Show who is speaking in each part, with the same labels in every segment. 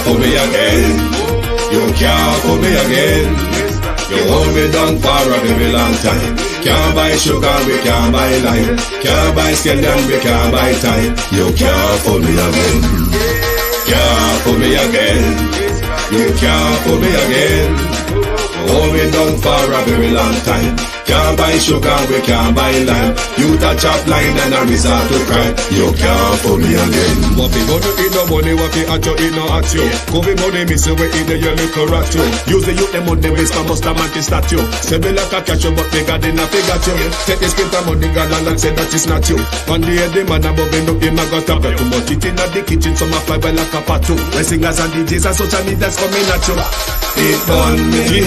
Speaker 1: fool me again. You can't fool me again. You hold me down for a very long time. Can't buy sugar, we can't buy lime. Can't buy scandal, we can't buy time. You can't fool me again. Can't fool me again. You can't fool me again. Hold me down for a very long time. Can't buy sugar, we can't buy lime. You touch up line and I resort to crime. You can't fool me again.
Speaker 2: What we gonna eat no money, what we at you, eat no at you. Covid money, miss away in the yellow correct you. Use the youth, the money, waste my must have statue. Say me like a catch you, but they got enough, they got you. Take this spit of money, girl, and say that it's not you. One day, the man above me, up him, I got up. Too much it in the kitchen, so my fly by like a patu. My singers and DJs and social media's coming at you.
Speaker 1: It burn me.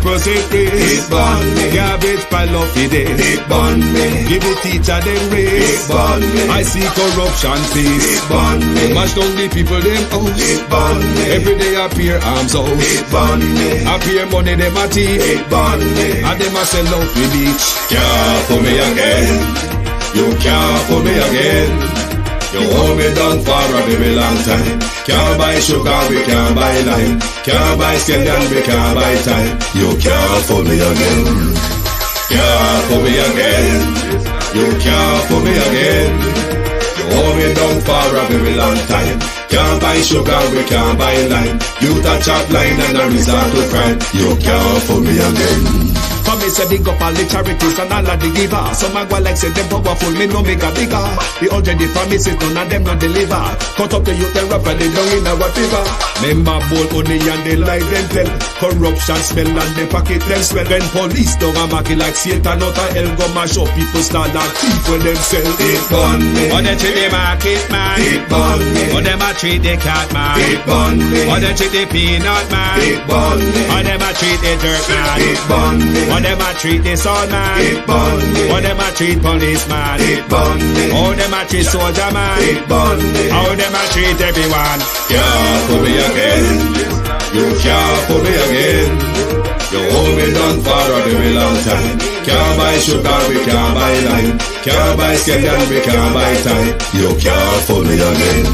Speaker 2: 300% raise.
Speaker 1: It burn me.
Speaker 2: Garbage pile up the day.
Speaker 1: It burn me.
Speaker 2: Give the teacher them raise.
Speaker 1: It burn me.
Speaker 2: I see corruption face.
Speaker 1: It burn me.
Speaker 2: Mash down the people them house.
Speaker 1: It burn me.
Speaker 2: Every day appear arms out.
Speaker 1: It burn me.
Speaker 2: Appear money them a thief.
Speaker 1: It burn me.
Speaker 2: And them a sell out the beach.
Speaker 1: Can't fool me again. You can't fool me again. You hold me down for a very long time. Can't buy sugar, we can't buy lime. Can't buy scandal, we can't buy time. You can't fool me again. Can't fool me again. You can't fool me again. You hold me down for a very long time. Can't buy sugar, we can't buy lime. You touch up line and I resort to crime. You can't fool me again.
Speaker 2: For me say big up all the charities and all of the givers. Some a go like say them powerful, me no make a bigger. The already promises, none of them not deliver. Cut up the youth, they rap and they down in our fever. Member bowl honey and they lie them tell. Corruption smell and they pocket them swell. When police don't a market like Satan out of hell, go mash up people start like thief when them sell.
Speaker 1: It burn me.
Speaker 2: Or they treat the market man.
Speaker 1: It burn me.
Speaker 2: Or them a treat the cat man.
Speaker 1: It burn me.
Speaker 2: Or they treat the peanut man.
Speaker 1: It burn me.
Speaker 2: Or them a treat the dirt man.
Speaker 1: It burn me.
Speaker 2: Or them a treat the sun man.
Speaker 1: It burn me.
Speaker 2: Or them a treat policeman.
Speaker 1: It burn me.
Speaker 2: Or them a treat soldier man.
Speaker 1: It burn me.
Speaker 2: How them a treat everyone.
Speaker 1: Can't fool me again. You can't fool me again. You hold me down for a very long time. Can't buy sugar, we can't buy lime. Can't buy scandal, we can't buy time. You can't fool me again.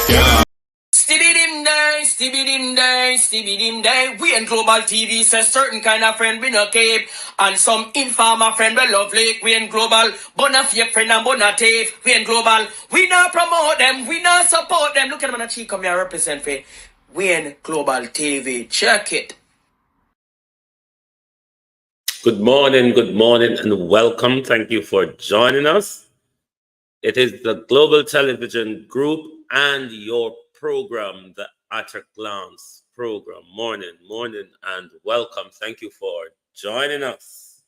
Speaker 1: Can't.
Speaker 3: Stevie dim day. We in Global TV says certain kind of friend we no cape. And some informer friend we lovely. We in Global, bona fake friend and bona tape. We in Global, we not promote them, we not support them. Look at them on the cheek, come here represent for. We in Global TV. Check it.
Speaker 4: Good morning, and welcome. Thank you for joining us. It is the Global Television Group and your program, the At a Glance program. Morning, and welcome. Thank you for joining us.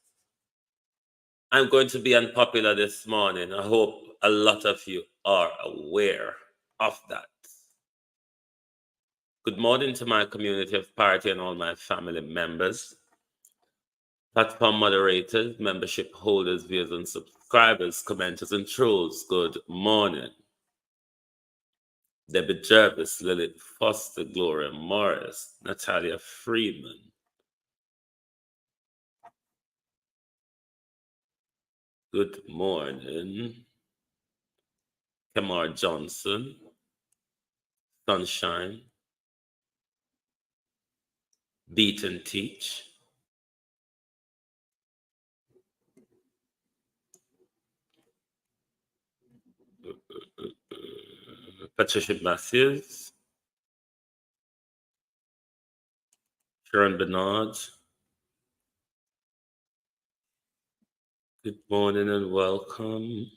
Speaker 4: I'm going to be unpopular this morning. I hope a lot of you are aware of that. Good morning to my community of party and all my family members, platform moderators, membership holders, viewers and subscribers, commenters and trolls. Good morning. Debbie Jervis, Lilith Foster, Gloria Morris, Natalia Freeman. Good morning. Kamar Johnson, Sunshine, Beat and Teach. Patricia Matthews, Sharon Bernard. Good morning and welcome.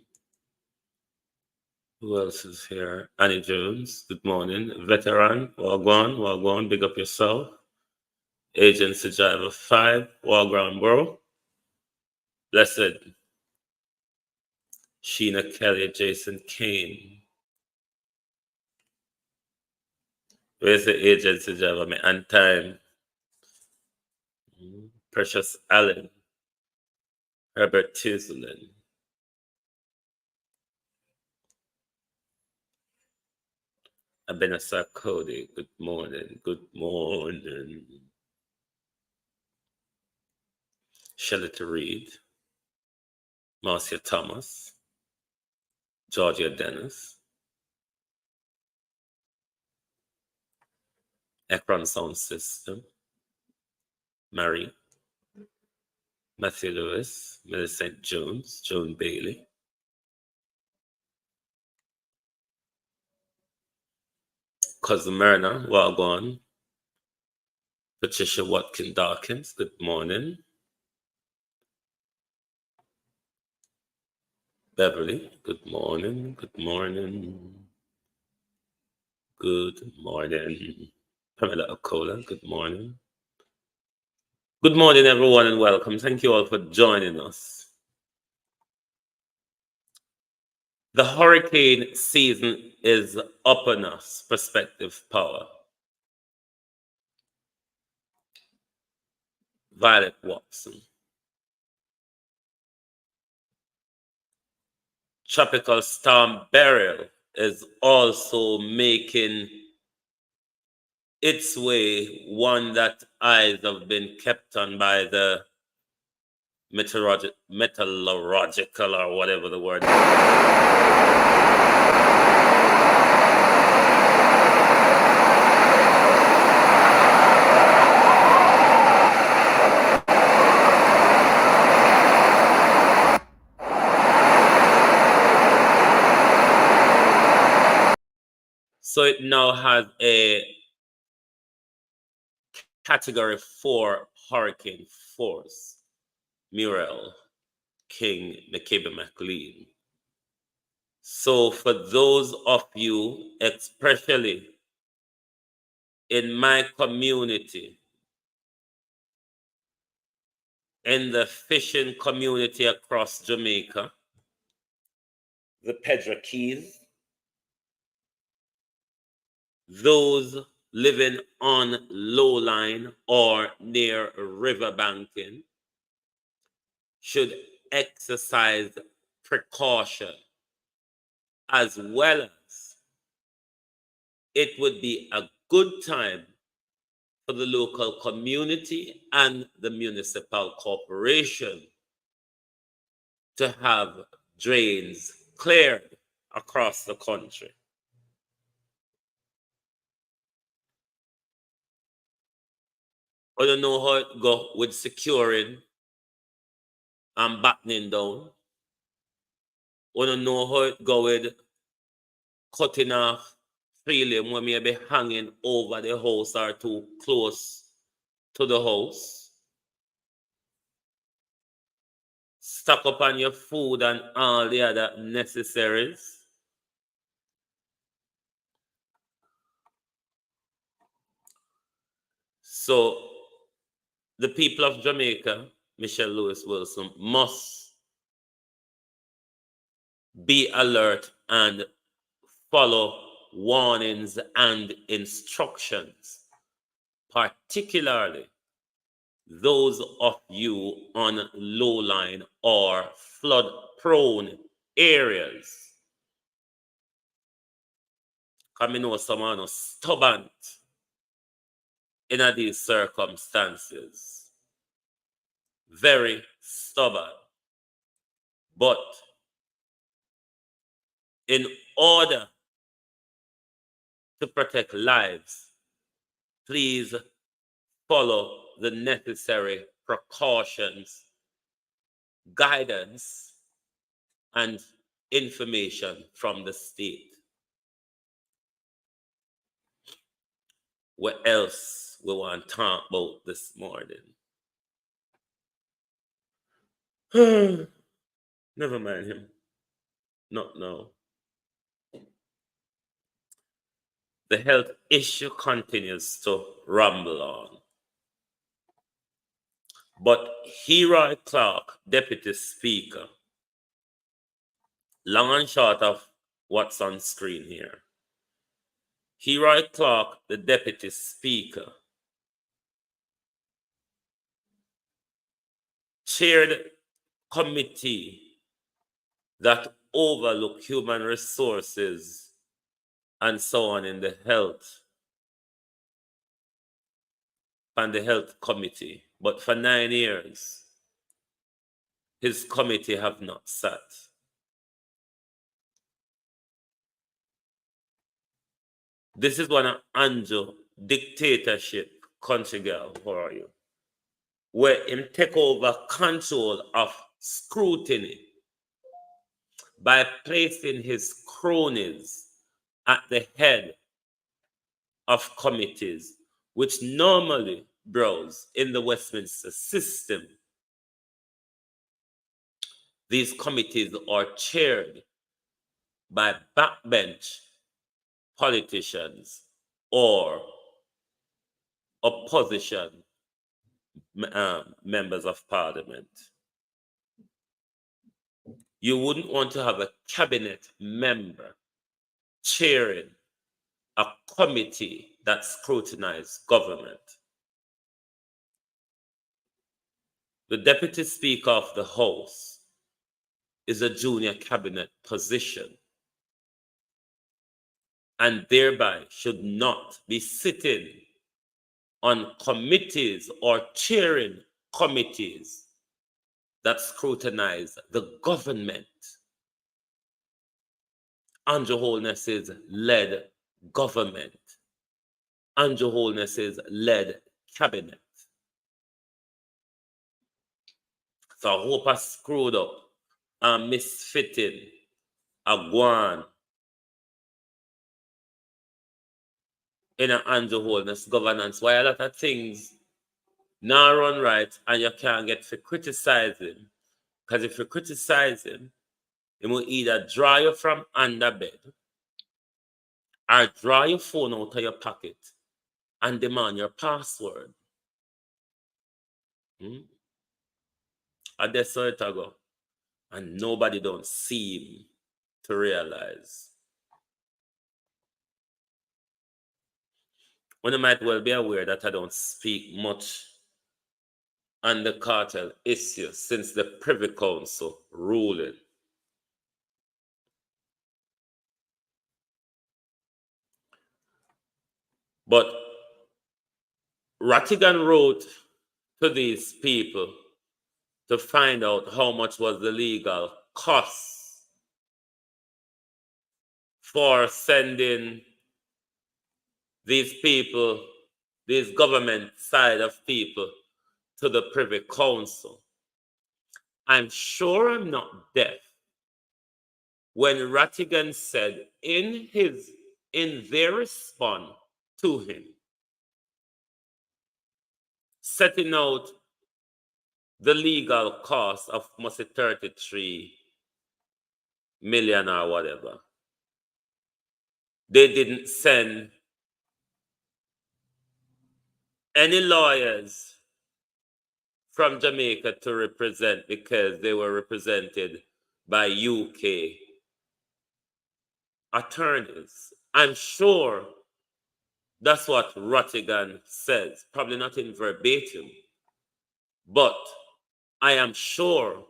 Speaker 4: Who else is here? Annie Jones, good morning. Veteran, Wagwan, big up yourself. Agency Driver 5, Wagwan, bro. Blessed. Sheena Kelly, Jason Kane. Where's the agency driver? Me on time. Precious Allen. Herbert Tislin. Abenasa Cody. Good morning. Shelley Reed. Marcia Thomas. Georgia Dennis. Ekron Sound System, Mary, Matthew Lewis, Millicent Jones, Joan Bailey, Cousin Myrna, Wagwan, Patricia Watkin Dawkins, good morning. Beverly, good morning, good morning. Good morning. Pamela Okola, good morning. Good morning, everyone, and welcome. Thank you all for joining us. The hurricane season is upon us, Perspective Power. Violet Watson. Tropical storm Beryl is also making its way, one that eyes have been kept on by the meteorological or whatever the word is. So it now has a Category 4 hurricane force. Muriel, King, McKibben, McLean. So for those of you, especially in my community, in the fishing community across Jamaica, the Pedro Keys, those living on lowline or near river banking should exercise precaution, as well as it would be a good time for the local community and the municipal corporation to have drains cleared across the country. I don't know how it go with securing and battening down. I don't know how it go with cutting off trailing when may be hanging over the house or too close to the house. Stock up on your food and all the other necessaries. So the people of Jamaica, Michelle Lewis Wilson, must be alert and follow warnings and instructions, particularly those of you on low-line or flood-prone areas. Because I know someone is stubborn in these circumstances. Very stubborn. But in order to protect lives, please follow the necessary precautions, guidance, and information from the state. What else we want to talk about this morning? Never mind him. Not now. The health issue continues to rumble on. But Heroy Clark, Deputy Speaker, long and short of what's on screen here. Heroy Clark, the Deputy Speaker, chaired committee that overlook human resources and so on in the health and the health committee. But for 9 years, his committee have not sat. This is one of Anjo dictatorship country girl, how are you? Where him take over control of scrutiny by placing his cronies at the head of committees, which normally, bros, in the Westminster system, these committees are chaired by backbench politicians or opposition members of parliament. You wouldn't want to have a cabinet member chairing a committee that scrutinizes government. The Deputy Speaker of the House is a junior cabinet position and thereby should not be sitting on committees or chairing committees that scrutinize the government. Andrew Holness's led government. Andrew Holness's led cabinet. So I hope I screwed up and misfitting a guan in an Andrew Holness governance. Why a lot of things now run right and you can't get to criticize him. Because if you criticize him, he will either draw you from under bed or draw your phone out of your pocket and demand your password. And that's how it go. And nobody don't seem to realize. One might well be aware that I don't speak much on the cartel issue since the Privy Council ruling. But Rattigan wrote to these people to find out how much was the legal cost for sending these people, these government side of people, to the Privy Council. I'm sure I'm not deaf when Rattigan said in their response to him, setting out the legal cost of must 33 million or whatever, they didn't send any lawyers from Jamaica to represent because they were represented by UK attorneys. I'm sure that's what Rattigan says, probably not in verbatim, but I am sure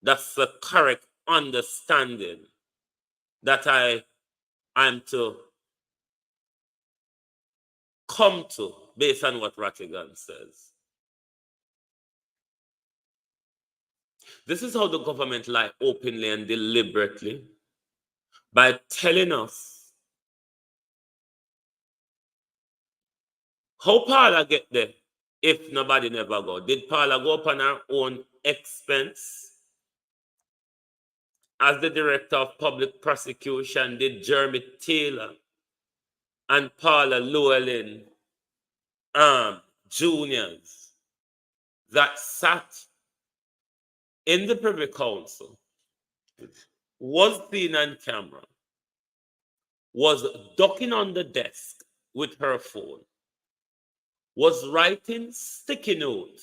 Speaker 4: that's the correct understanding that I'm to come to based on what Rattigan says. This is how the government lie openly and deliberately by telling us how Paula get there if nobody never go. Did Paula go up on her own expense? As the director of public prosecution, did Jeremy Taylor and Paula Llewellyn juniors that sat in the Privy Council, was seen on camera, was ducking on the desk with her phone, was writing sticky note,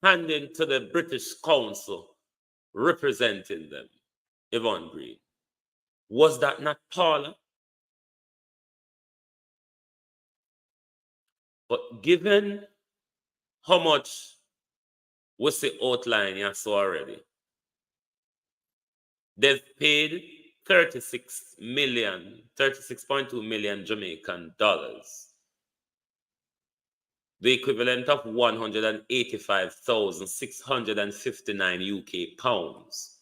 Speaker 4: handing to the British Council representing them, Yvonne Green. Was that not Paula? But given how much we see outline here so already, they've paid 36.2 million Jamaican dollars, the equivalent of 185,659 UK pounds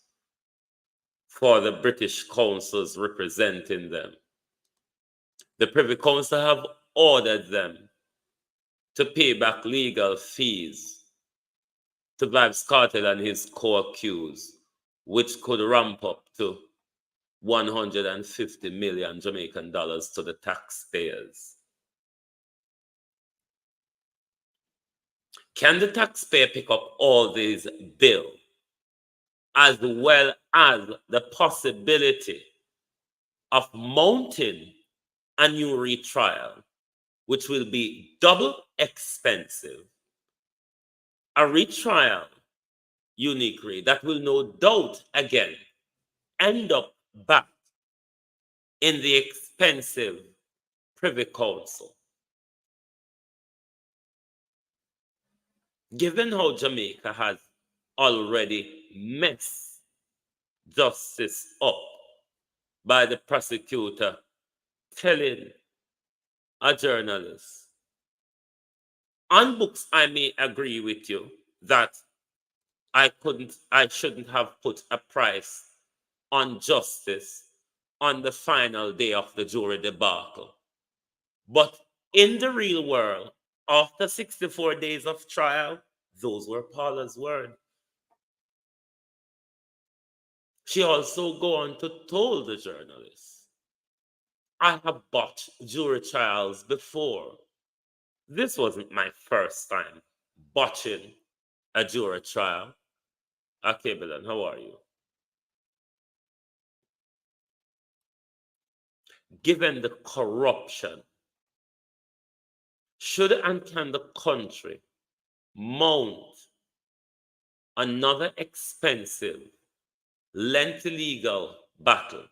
Speaker 4: for the British councils representing them. The Privy Council have ordered them to pay back legal fees to Vybz Kartel and his co-accused, which could ramp up to 150 million Jamaican dollars to the taxpayers. Can the taxpayer pick up all these bills, as well as the possibility of mounting a new retrial, which will be double expensive? A retrial, uniquely, that will no doubt again end up back in the expensive Privy Council. Given how Jamaica has already messed justice up by the prosecutor telling a journalist, on books, I may agree with you that I shouldn't have put a price on justice on the final day of the jury debacle. But in the real world, after 64 days of trial, those were Paula's words. She also go on to tell the journalist, I have botched jury trials before. This wasn't my first time botching a jury trial. Okay, Belen, how are you? Given the corruption, should and can the country mount another expensive, lengthy legal battle?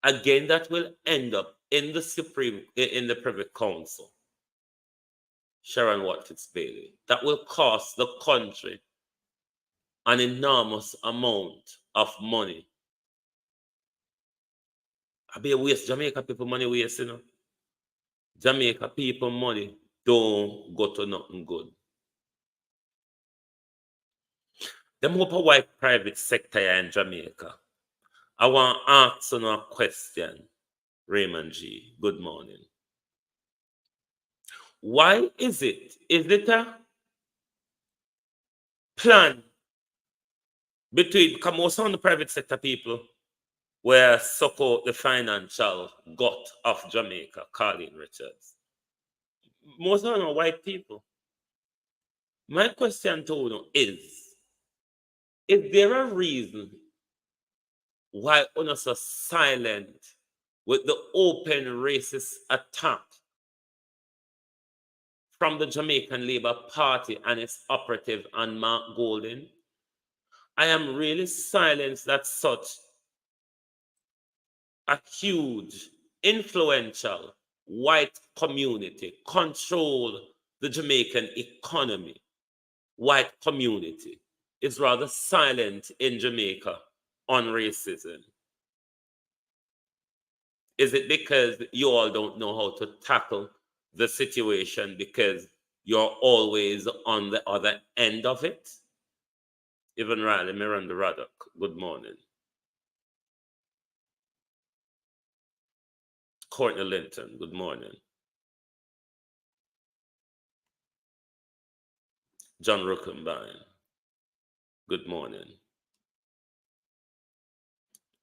Speaker 4: Again, that will end up in the Privy Council. Sharon Watkins Bailey. That will cost the country an enormous amount of money. I be a waste. Jamaica people money waste, you know. Jamaica people money don't go to nothing good. Them hope a white private sector here in Jamaica. I want to ask you a question, Raymond G. Good morning. Why is it a plan between, come most of the private sector people where suck out the financial gut of Jamaica, Colleen Richards? Most of them are white people. My question to you is there a reason why we're not so silent with the open racist attack from the Jamaican Labour Party and its operative and Mark Golden? I am really silenced that such a huge, influential white community control the Jamaican economy. White community is rather silent in Jamaica on racism. Is it because you all don't know how to tackle the situation because you're always on the other end of it? Even Riley Miranda Raddock, good morning. Courtney Linton, good morning. John Rookenbine, good morning.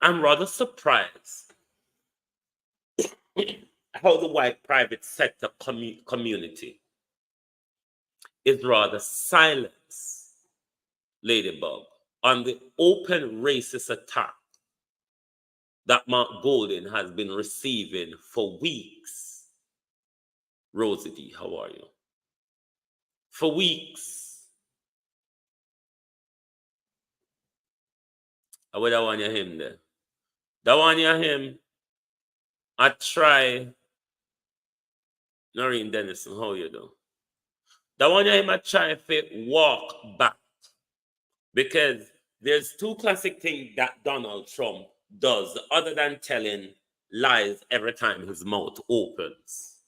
Speaker 4: I'm rather surprised how the white private sector community is rather silenced, Ladybug, on the open racist attack that Mark Golden has been receiving for weeks. Rosie D, how are you? For weeks. I would have wanted him there. That one you him. I try. Noreen Dennison, how you do? That one you him I try to walk back. Because there's two classic things that Donald Trump does other than telling lies every time his mouth opens.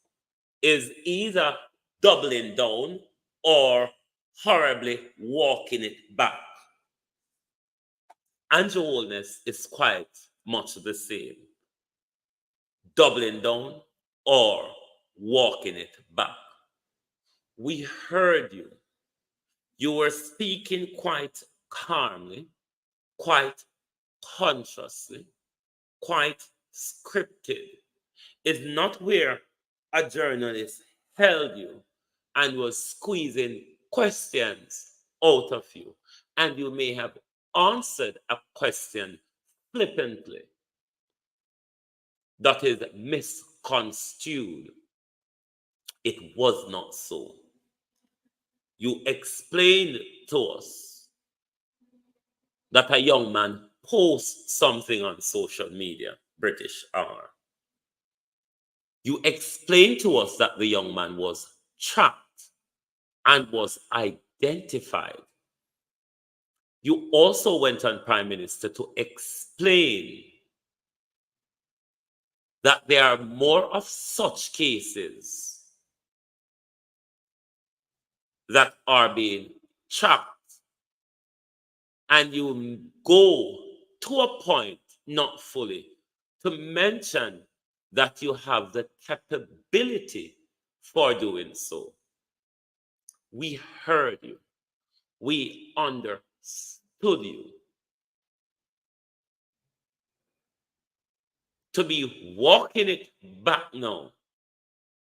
Speaker 4: Is either doubling down or horribly walking it back. Andrew Holness is quite much the same. Doubling down or walking it back. We heard you. You were speaking quite calmly, quite consciously, quite scripted. It's not where a journalist held you and was squeezing questions out of you, and you may have answered a question flippantly that is misconstrued. It was not so. You explained to us that a young man posts something on social media, British R. You explained to us that the young man was tracked and was identified. You also went on, Prime Minister, to explain that there are more of such cases that are being tracked, and you go to a point, not fully, to mention that you have the capability for doing so. We heard you. We understood you. To be walking it back now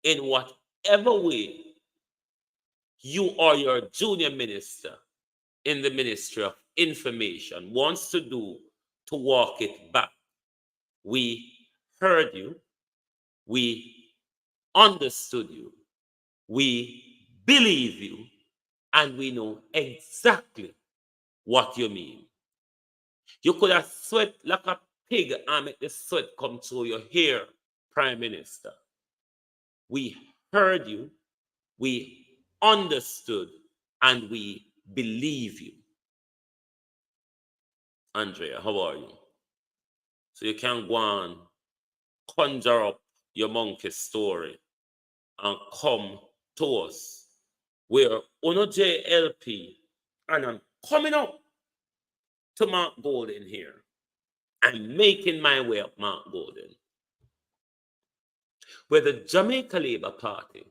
Speaker 4: in whatever way you or your junior minister in the Ministry of Information wants to do to walk it back. We heard you. We understood you. We believe you. And we know exactly what you mean. You could have sweat like a pig and make the sweat come through your hair, Prime Minister. We heard you. We understood, and we believe you. Andrea, how are you? So you can go and conjure up your monkey story and come to us where Uno JLP, and I'm coming up to Mark Golden here. I'm making my way up Mark Golden, where the Jamaica Labour Party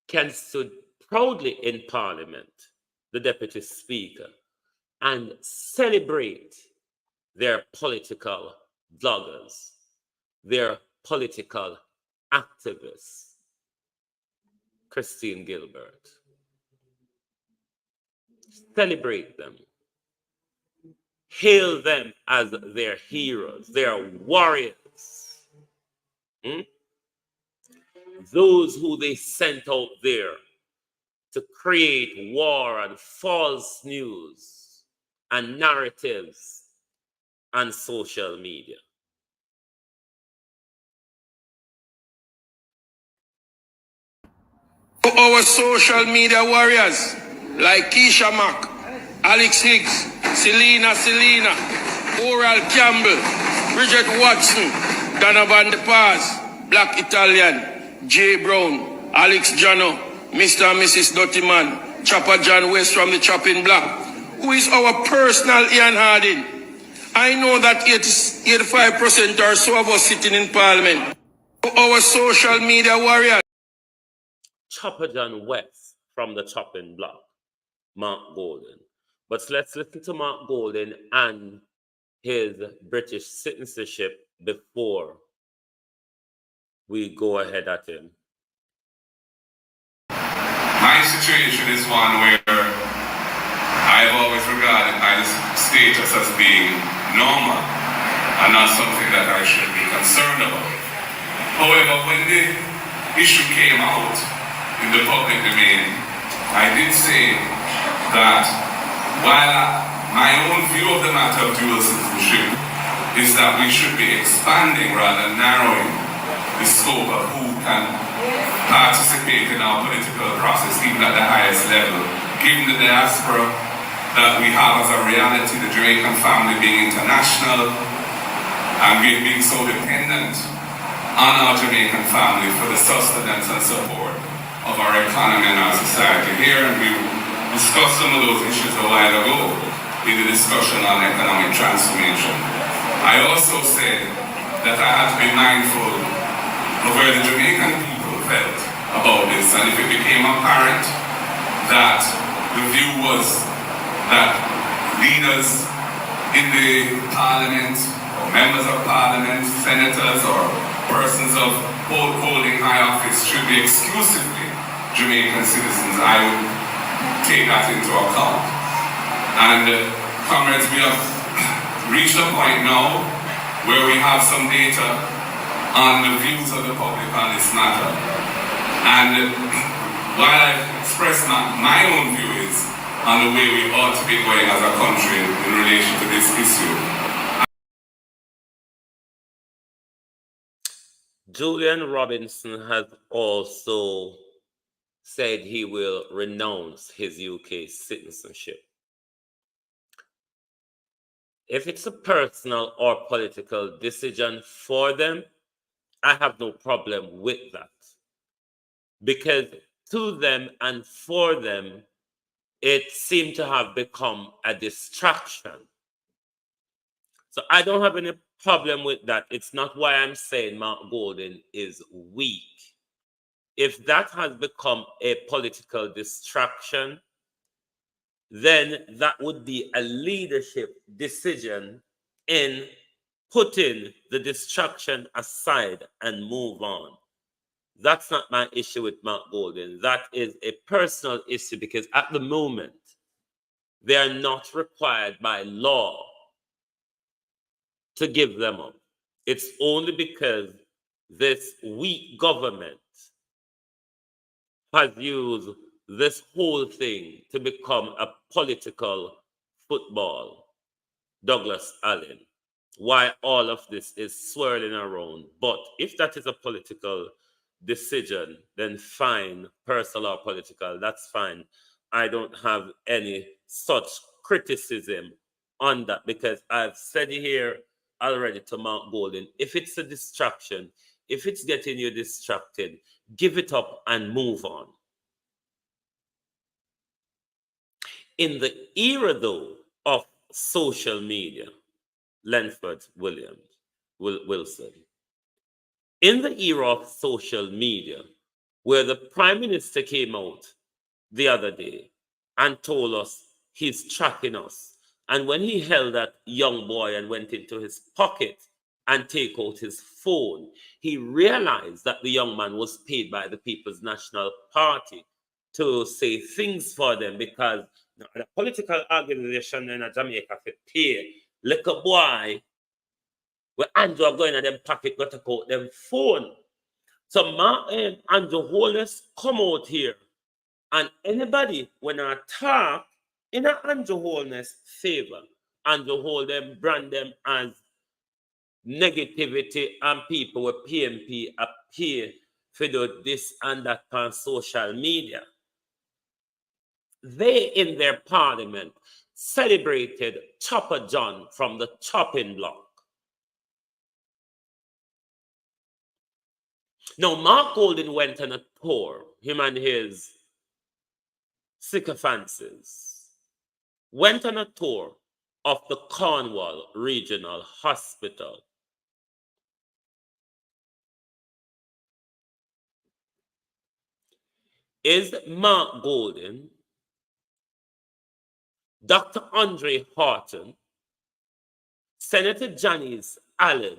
Speaker 4: can stood proudly in Parliament, the Deputy Speaker, and celebrate their political bloggers, their political activists, Christine Gilbert. Celebrate them. Hail them as their heroes, their warriors. Those who they sent out there to create war and false news and narratives on social media.
Speaker 5: Our social media warriors like Keisha Mack, Alex Higgs, Selena, Oral Campbell, Bridget Watson, Donovan De Paz, Black Italian, Jay Brown, Alex Jano, Mr. and Mrs. Dottyman, Chopper John West from the Chopping Block, who is our personal Ian Harding. I know that 85% or so of us sitting in Parliament. Our social media warriors.
Speaker 4: Chopper John West from the Chopping Block, Mark Golden. But let's listen to Mark Golden and his British citizenship before we go ahead at him.
Speaker 6: My situation is one where I've always regarded my status as being normal and not something that I should be concerned about. However, when the issue came out in the public domain, I did say that while my own view of the matter of dual citizenship is that we should be expanding rather than narrowing the scope of who can participate in our political process, even at the highest level, given the diaspora that we have as a reality, the Jamaican family being international, and we being so dependent on our Jamaican family for the sustenance and support of our economy and our society here. And we discussed some of those issues a while ago in the discussion on economic transformation. I also said that I had to be mindful of where the Jamaican people felt about this. And if it became apparent that the view was that leaders in the parliament, or members of parliament, senators, or persons of holding high office should be exclusively Jamaican citizens, I would take that into account. And comrades, we have reached a point now where we have some data on the views of the public on this matter. And while I've expressed my own views on the way we ought to be going as a country in relation to this issue.
Speaker 4: Julian Robinson has also said he will renounce his UK citizenship. If it's a personal or political decision for them, I have no problem with that. Because to them and for them, it seemed to have become a distraction. So I don't have any problem with that. It's not why I'm saying Mark Golden is weak. If that has become a political distraction, then that would be a leadership decision in putting the distraction aside and move on. That's not my issue with Mark Golden. That is a personal issue because at the moment, they are not required by law to give them up. It's only because this weak government has used this whole thing to become a political football. Douglas Allen, why all of this is swirling around. But if that is a political decision, then fine, personal or political, that's fine. I don't have any such criticism on that because I've said it here already to Mark Golden. If it's a distraction, if it's getting you distracted, give it up and move on. In the era, though, of social media, Lenford Wilson, in the era of social media, where the Prime Minister came out the other day and told us he's tracking us, and when he held that young boy and went into his pocket and take out his phone, he realized that the young man was paid by the People's National Party to say things for them because the political organization in Jamaica could pay little boy where Andrew are going in them pocket got to out them phone. So Andrew Holness come out here and anybody when I talk in a Andrew Holness favor, Andrew hold them, brand them as negativity and people with PMP appear for do this and that on social media. They in their parliament celebrated Chopper John from the chopping block. Now, Mark Golden went on a tour, him and his sycophants went on a tour of the Cornwall Regional Hospital. Is Mark Golden, Dr. Andre Horton, Senator Janice Allen,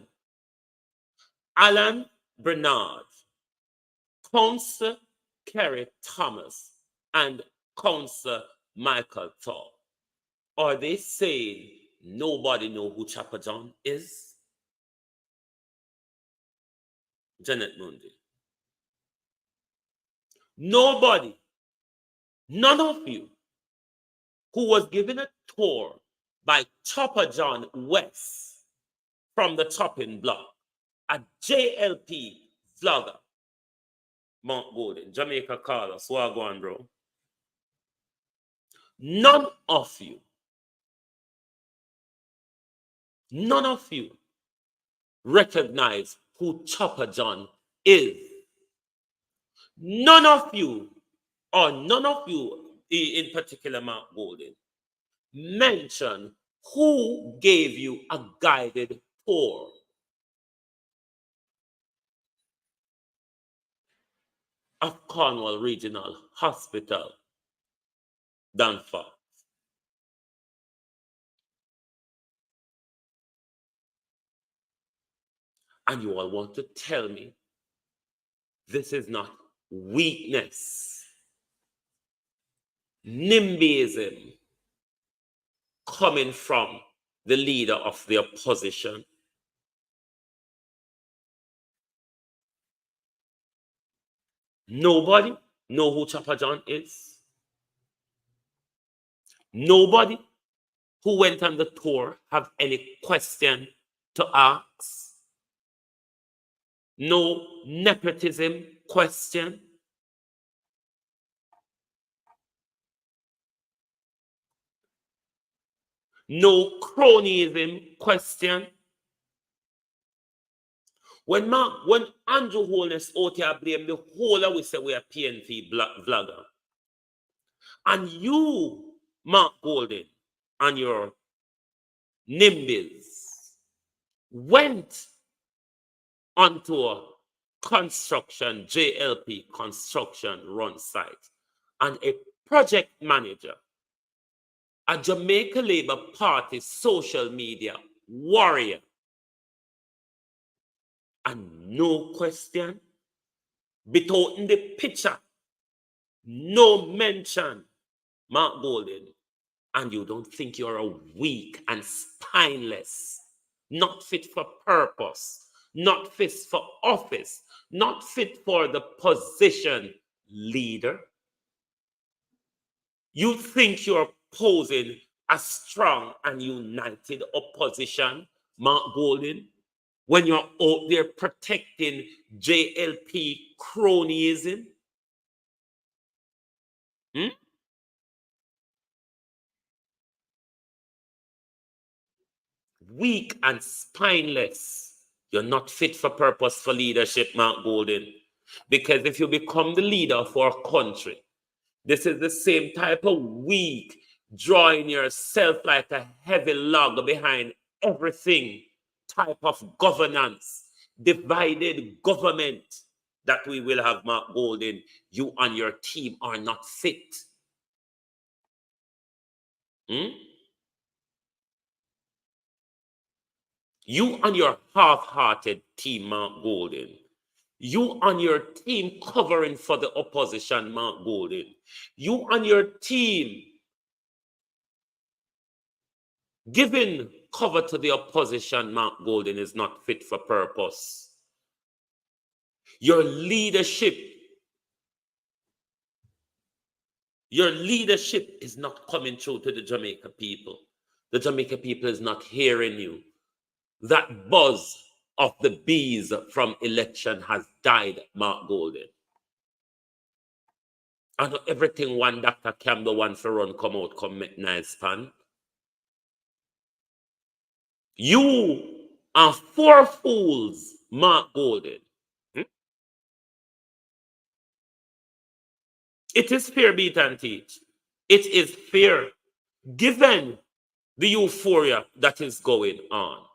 Speaker 4: Alan Bernard, Councillor Kerry Thomas, and Councillor Michael Thorpe, are they saying nobody know who Chopper John is? Janet Mundy. Nobody, none of you who was given a tour by Chopper John West from the chopping block, a JLP vlogger, Mark Golden, Jamaica caller, Swagwan, bro. None of you recognize who Chopper John is. None of you in particular, Mark Golden, mention who gave you a guided tour. of Cornwall Regional Hospital, Danforth. And you all want to tell me this is not weakness, NIMBYism coming from the leader of the opposition? Nobody know who Chopper John is. Nobody who went on the tour have any question to ask. No nepotism question. No cronyism question. When Andrew Holness out here blame the whole of we say we are PNP vlogger, and you, Mark Golden, and your NIMBYs went onto a construction, JLP construction run site, and a project manager, a Jamaica Labour Party social media warrior, and no question, between the picture, no mention, Mark Golden, and you don't think you're a weak and spineless, not fit for purpose, not fit for office, not fit for the position leader? You think you're posing a strong and united opposition, Mark Golden, when you're out there protecting JLP cronyism? Weak and spineless. You're not fit for purpose for leadership, Mark Golden. Because if you become the leader for a country, this is the same type of weak, drawing yourself like a heavy log behind everything type of governance, divided government that we will have, Mark Golden. You and your team are not fit. You and your half-hearted team, Mark Golden. You and your team covering for the opposition, Mark Golden. You and your team giving cover to the opposition, Mark Golden, is not fit for purpose. Your leadership is not coming through to the Jamaica people. The Jamaica people is not hearing you. That buzz of the bees from election has died, Mark Golden. And everything one Dr. Campbell wants to run come out, come make nice pan. You are four fools, Mark Golden. It is fair, beat and teach. It is fair, given the euphoria that is going on.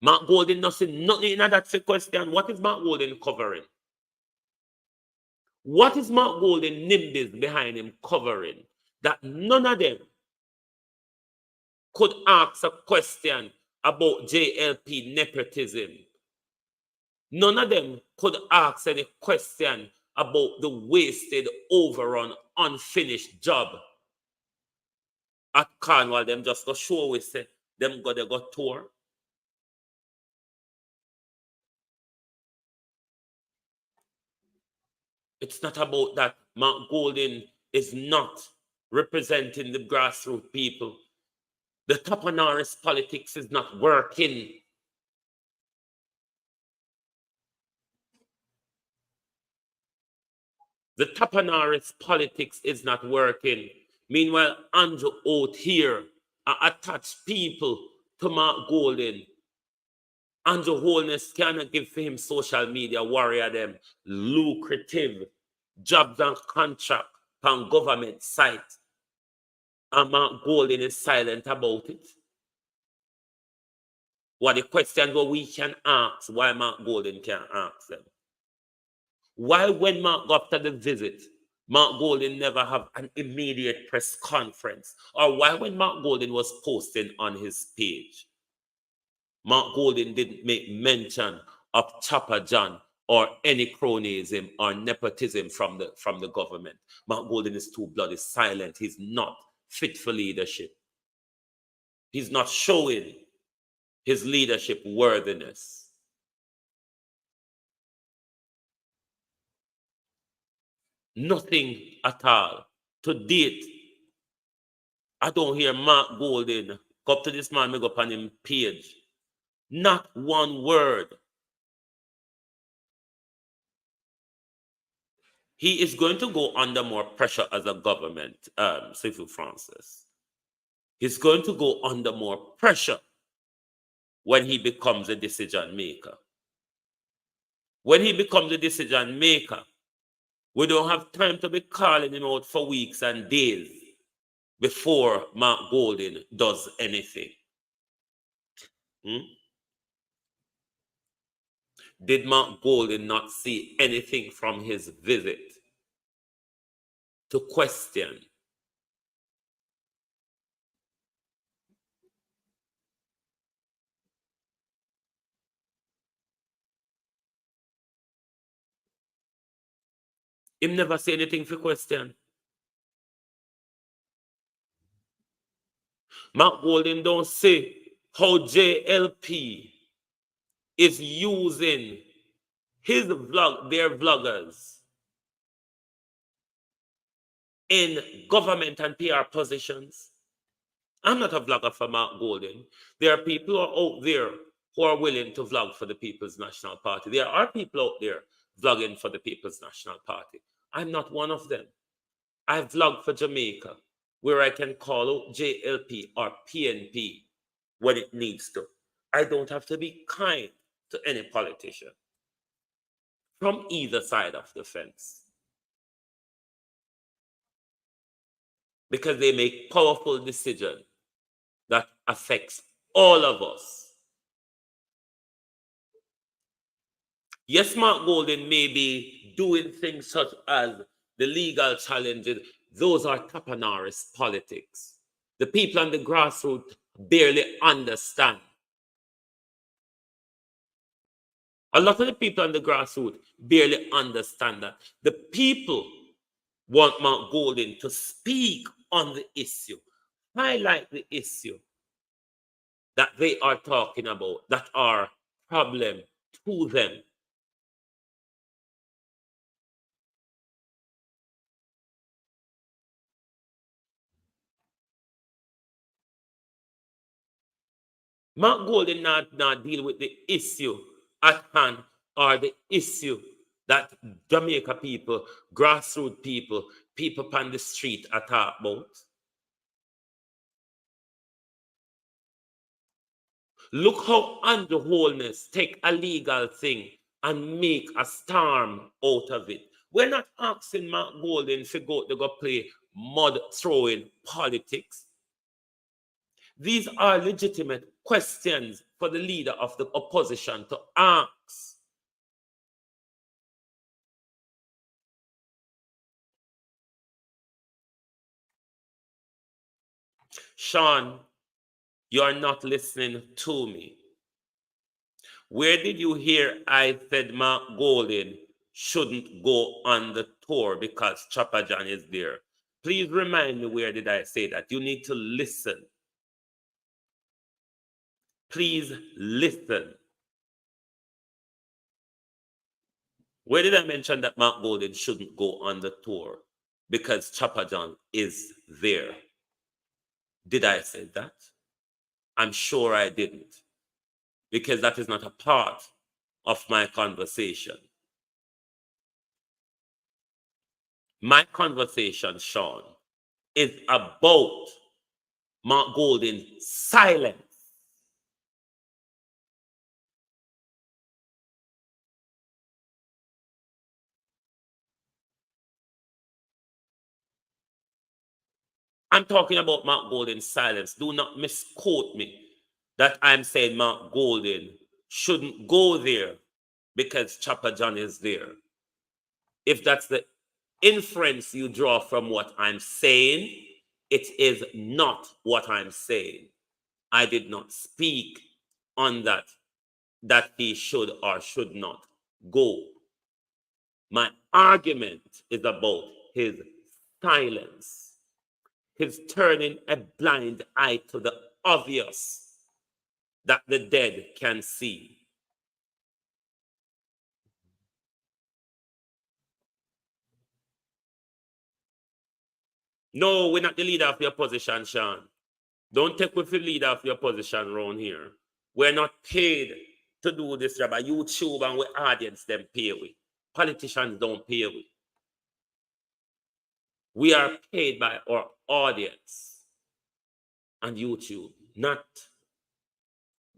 Speaker 4: Mark Golden, nothing in that question. What is Mark Golden covering? What is Mark Golden NIMBYs behind him covering? That none of them could ask a question about JLP nepotism. None of them could ask any question about the wasted, overrun, unfinished job at Cornwall. Them just go show we say them they go tour. It's not about that. Mark Golden is not representing the grassroots people. The Tapanarist politics is not working. The Tapanarist politics is not working. Meanwhile, Andrew out here attached people to Mark Golden. Andrew Holness cannot give for him social media warrior them lucrative jobs and contract on government site. And Mark Golden is silent about it. What the question what we can ask, why Mark Golden can't ask them? Why, when Mark got after the visit, Mark Golden never have an immediate press conference? Or why, when Mark Golden was posting on his page, Mark Golden didn't make mention of Chopper John or any cronyism or nepotism from the government? Mark Golden is too bloody silent. He's not fit for leadership. He's not showing his leadership worthiness. Nothing at all. To date, I don't hear Mark Golden go up to this man, go up on him page. Not one word. He is going to go under more pressure as a government, Sifu Francis. He's going to go under more pressure when he becomes a decision maker. When he becomes a decision maker, we don't have time to be calling him out for weeks and days before Mark Golden does anything. Did Mark Golden not see anything from his visit to question? Him never say anything for question. Mark Golden don't say how JLP is using their vloggers in government and PR positions. I'm not a vlogger for Mark Golden. There are people who are out there who are willing to vlog for the People's National Party. There are people out there vlogging for the People's National Party. I'm not one of them. I vlog for Jamaica, where I can call out JLP or PNP when it needs to. I don't have to be kind to any politician from either side of the fence, because they make powerful decisions that affects all of us. Yes, Mark Golden may be doing things such as the legal challenges. Those are tapanarist politics. The people on the grassroots barely understand. A lot of the people on the grassroots barely understand that. The people want Mark Golden to speak on the issue, highlight the issue that they are talking about, that are problem to them. Mark Golden not deal with the issue at hand, or the issue that Jamaica people, grassroots people on the street are talking about. Look how Andrew Holness take a legal thing and make a storm out of it. We're not asking Mark Golden to go play mud throwing politics. These are legitimate questions for the leader of the opposition to ask. Sean, you're not listening to me. Where did you hear I said Mark Golden shouldn't go on the tour because Chopper John is there? Please remind me, where did I say that? You need to listen. Please listen. Where did I mention that Mark Golden shouldn't go on the tour because Chopper John is there? Did I say that? I'm sure I didn't, because that is not a part of my conversation. My conversation, Sean, is about Mark Golden's silence. I'm talking about Mark Golden's silence. Do not misquote me that I'm saying Mark Golden shouldn't go there because Chopper John is there. If that's the inference you draw from what I'm saying, it is not what I'm saying. I did not speak on that he should or should not go. My argument is about his silence, his turning a blind eye to the obvious that the dead can see. No, we're not the leader of the opposition, Sean. Don't take with the leader of the opposition around here. We're not paid to do this job. YouTube and we audience them pay we. Politicians don't pay we. We are paid by our audience and YouTube, not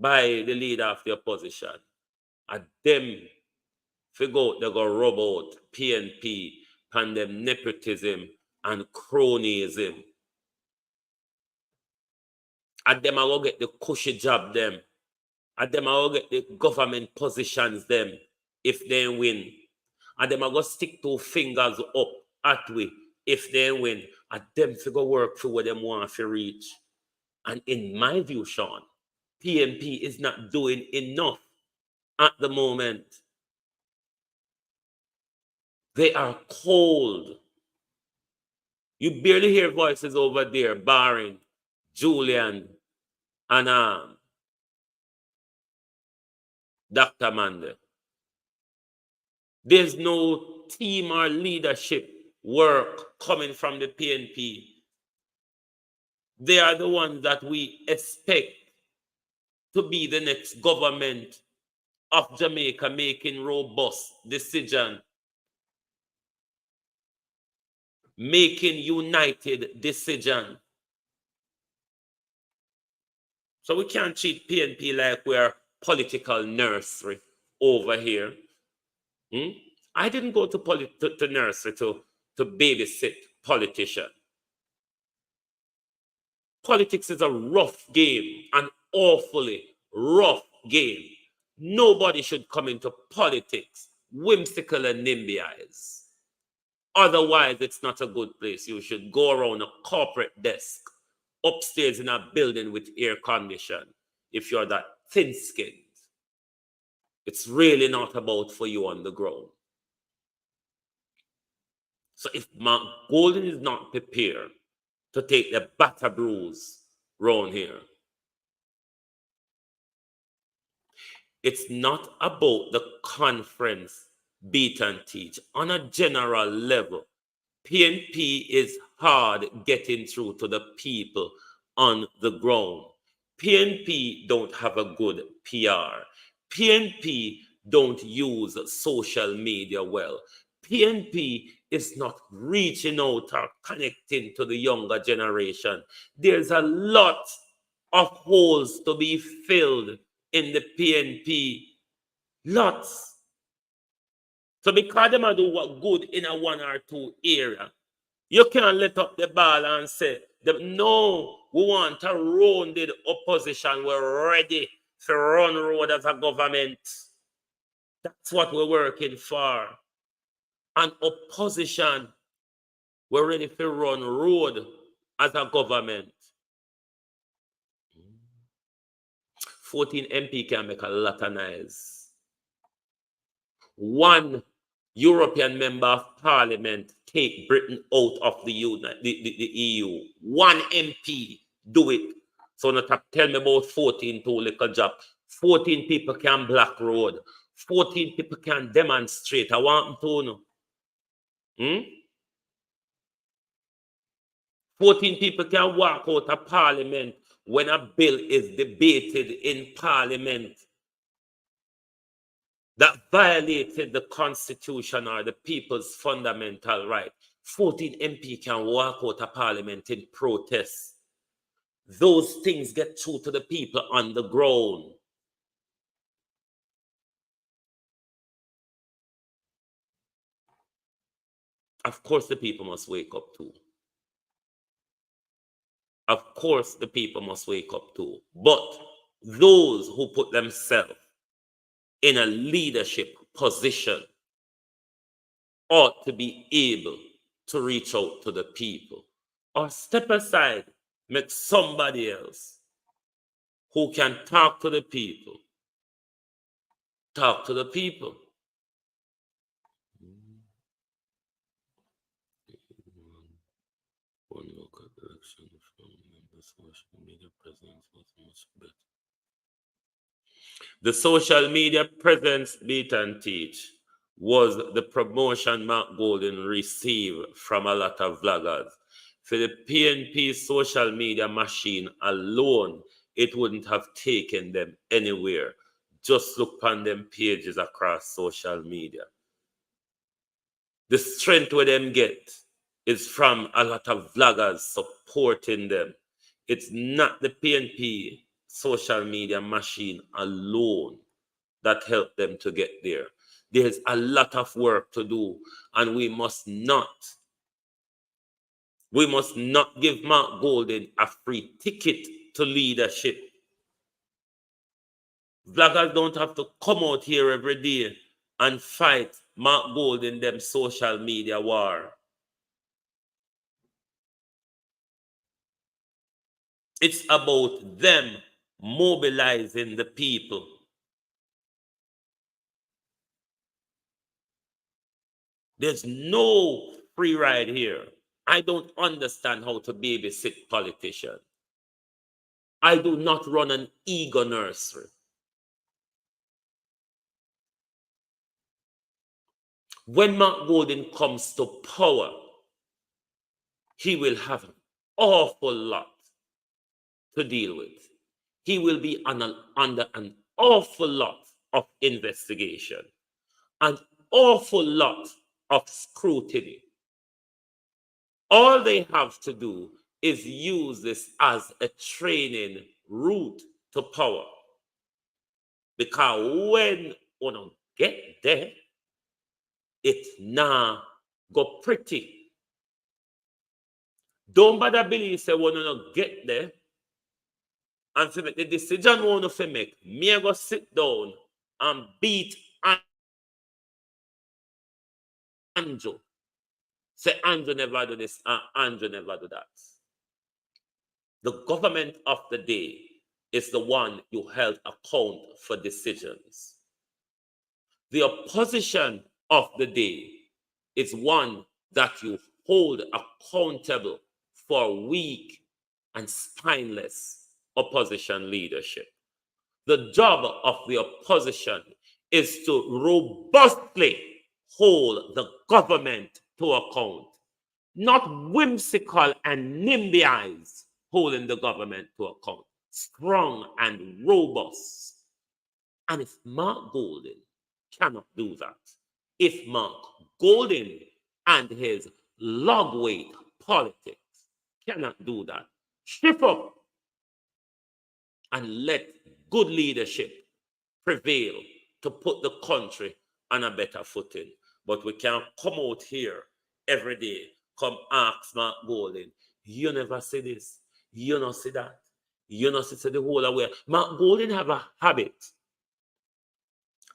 Speaker 4: by the leader of the opposition. And them figure they go rub out PNP and them nepotism and cronyism. And them I will get the cushy job them. And them I will get the government positions them if they win. And them I go stick two fingers up at we if they win. And them figure work for what them want to reach. And in my view, Sean, PNP is not doing enough at the moment. They are cold. You barely hear voices over there, barring Julian and Dr. Mande. There's no team or leadership work coming from the PNP. They are the ones that we expect to be the next government of Jamaica, making robust decisions, making united decisions. So we can't treat PNP like we're political nursery over here. I didn't go to nursery to babysit politicians. Politics is a rough game, an awfully rough game. Nobody should come into politics whimsical and nimby-eyes. Otherwise, it's not a good place. You should go around a corporate desk upstairs in a building with air condition if you're that thin-skinned. It's really not about for you on the ground. So if Mark Golden is not prepared to take the batter bruise round here, it's not about the conference beat and teach. On a general level, PNP is hard getting through to the people on the ground. PNP don't have a good PR. PNP don't use social media well. PNP is not reaching out or connecting to the younger generation. There's a lot of holes to be filled in the PNP. Lots. So because them do what good in a one or two area, you can't let up the ball and say, no, we want a rounded opposition. We're ready to run road as a government. That's what we're working for. An opposition, we're ready to run road as a government. 14 MP can make a lot of noise. One European member of parliament take Britain out of the EU. One MP do it. So not tell me about 14 to little job. 14 people can block road. 14 people can demonstrate. I want to know. 14 people can walk out of parliament when a bill is debated in parliament that violated the constitution or the people's fundamental right. 14 MP can walk out of parliament in protest. Those things get through to the people on the ground. Of course, the people must wake up too. Of course, the people must wake up too. But those who put themselves in a leadership position ought to be able to reach out to the people, or step aside, make somebody else who can talk to the people. Talk to the people. One local election from the social media presence was much better. The social media presence, beat and teach, was the promotion Mark Golden received from a lot of vloggers. For the PNP social media machine alone, it wouldn't have taken them anywhere. Just look on them pages across social media. The strength where them get is from a lot of vloggers supporting them. It's not the PNP social media machine alone that helped them to get there. There's a lot of work to do, and we must not give Mark Golden a free ticket to leadership. Vloggers don't have to come out here every day and fight Mark Golden them social media war. It's about them mobilizing the people. There's no free ride here. I don't understand how to babysit politicians. I do not run an ego nursery. When Mark Golden comes to power, he will have an awful lot to deal with. He will be under an awful lot of investigation, an awful lot of scrutiny. All they have to do is use this as a training route to power. Because when you get there, it now go pretty. Don't bother believe say when you get there and to make the decision you want to make, me go sit down and beat Andrew. Say Andrew never do this and Andrew never do that. The government of the day is the one you held account for decisions. The opposition of the day is one that you hold accountable for weak and spineless opposition leadership. The job of the opposition is to robustly hold the government to account, not whimsical and NIMBYized holding the government to account, strong and robust. And if Mark Golden cannot do that, if Mark Golden and his log weight politics cannot do that, shift up and let good leadership prevail to put the country on a better footing. But we can't come out here every day, come ask Mark Golden, you never see this, you not see that, you not see the whole away. Mark Golden have a habit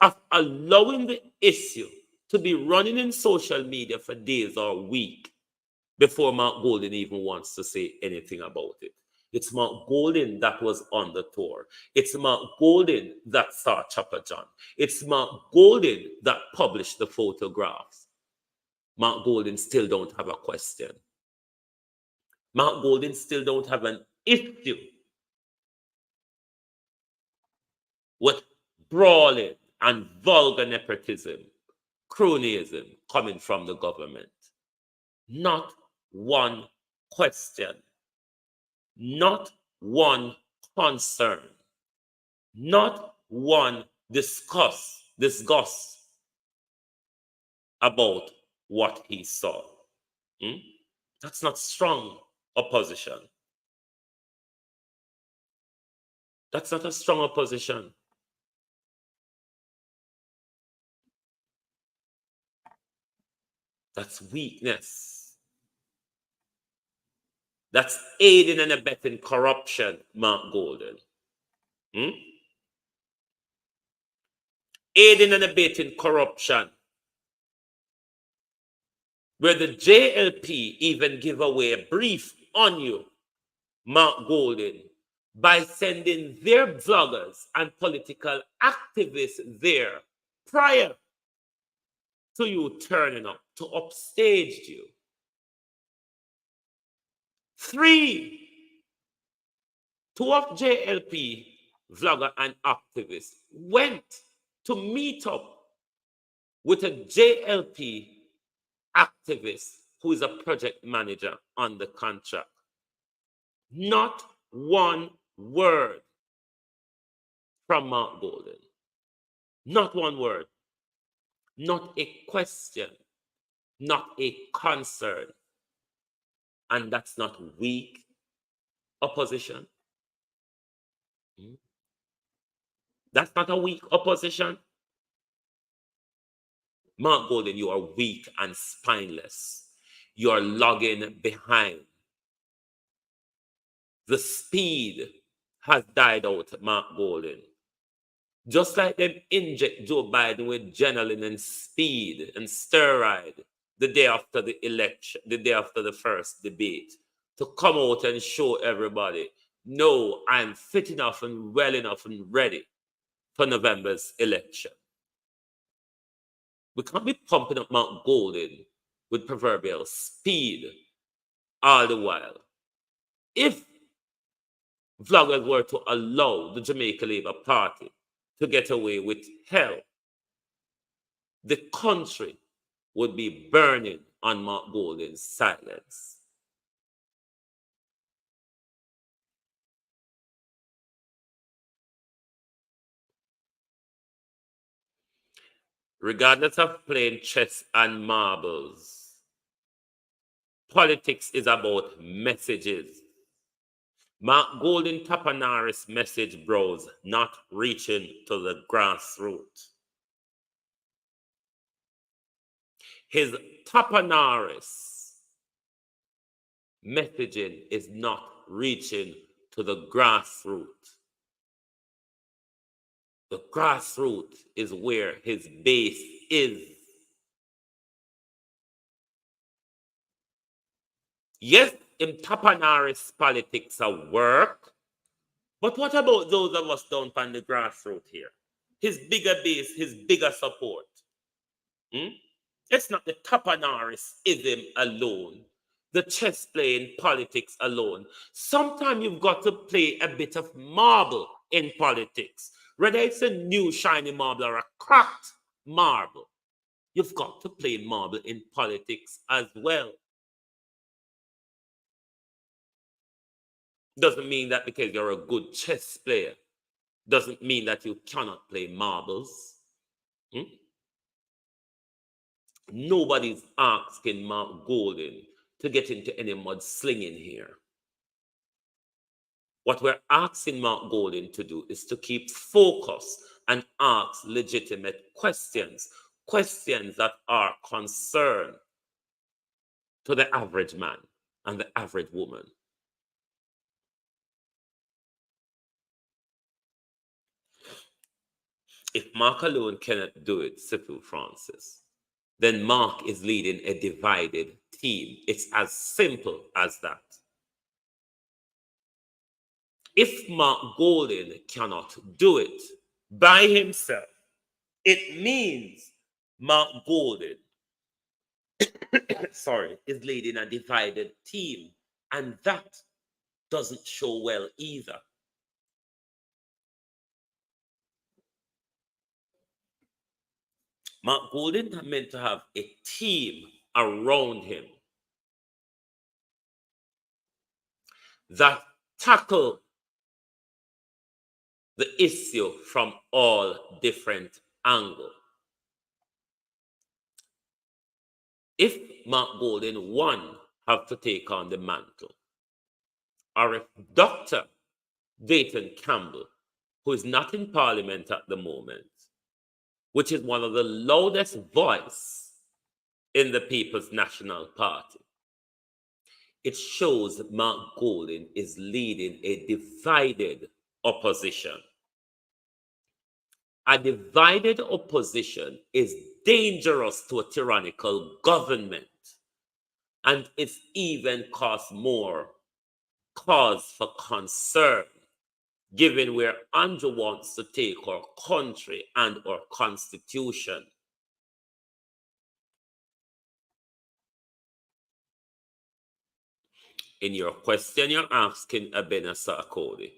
Speaker 4: of allowing the issue to be running in social media for days or weeks before Mark Golden even wants to say anything about it. It's Mark Golden that was on the tour. It's Mark Golden that saw Chopper John. It's Mark Golden that published the photographs. Mark Golden still don't have a question. Mark Golden still don't have an issue with brawling and vulgar nepotism, cronyism coming from the government. Not one question. Not one concern, not one disgust about what he saw. That's not strong opposition. That's not a strong opposition. That's weakness. That's aiding and abetting corruption, Mark Golden. Aiding and abetting corruption. where the JLP even give away a brief on you, Mark Golden, by sending their vloggers and political activists there prior to you turning up to upstage you. 3, 2 of JLP vlogger and activists went to meet up with a JLP activist who is a project manager on the contract. Not one word from Mark Golden. Not one word. Not a question. Not a concern. And that's not weak opposition. That's not a weak opposition. Mark Golden, you are weak and spineless. You are logging behind. The speed has died out, Mark Golden. Just like them inject Joe Biden with adrenaline and speed and steroid the day after the election, the day after the first debate, to come out and show everybody, no, I'm fit enough and well enough and ready for November's election. We can't be pumping up Mark Golden with proverbial speed all the while. If vloggers were to allow the Jamaica Labour Party to get away with hell, the country would be burning on Mark Golden's silence. Regardless of playing chess and marbles, politics is about messages. Mark Golden Tapanaris message bros not reaching to the grassroots. His Tapanaris messaging is not reaching to the grassroots. The grassroots is where his base is. Yes, in Tapanaris politics are work, but what about those of us down on the grassroots here? His bigger base, his bigger support. It's not the Tapanaris-ism alone, the chess playing politics alone. Sometimes you've got to play a bit of marble in politics. Whether it's a new shiny marble or a cracked marble, you've got to play marble in politics as well. Doesn't mean that because you're a good chess player, doesn't mean that you cannot play marbles. Nobody's asking Mark Golden to get into any mudslinging here. What we're asking Mark Golden to do is to keep focus and ask legitimate questions, questions that are concerned to the average man and the average woman. If Mark alone cannot do it, Sybil Francis, then Mark is leading a divided team. It's as simple as that. If Mark Golden cannot do it by himself, it means Mark Golden is leading a divided team, and that doesn't show well either. Mark Golden meant to have a team around him that tackle the issue from all different angles. If Mark Golden, one, have to take on the mantle, or if Dr. Dayton Campbell, who is not in Parliament at the moment, which is one of the loudest voices in the People's National Party, it shows that Mark Golden is leading a divided opposition. A divided opposition is dangerous to a tyrannical government. And it's even caused more cause for concern, given where Andrew wants to take our country and our constitution. In your question, you're asking Ebenezer Akodi.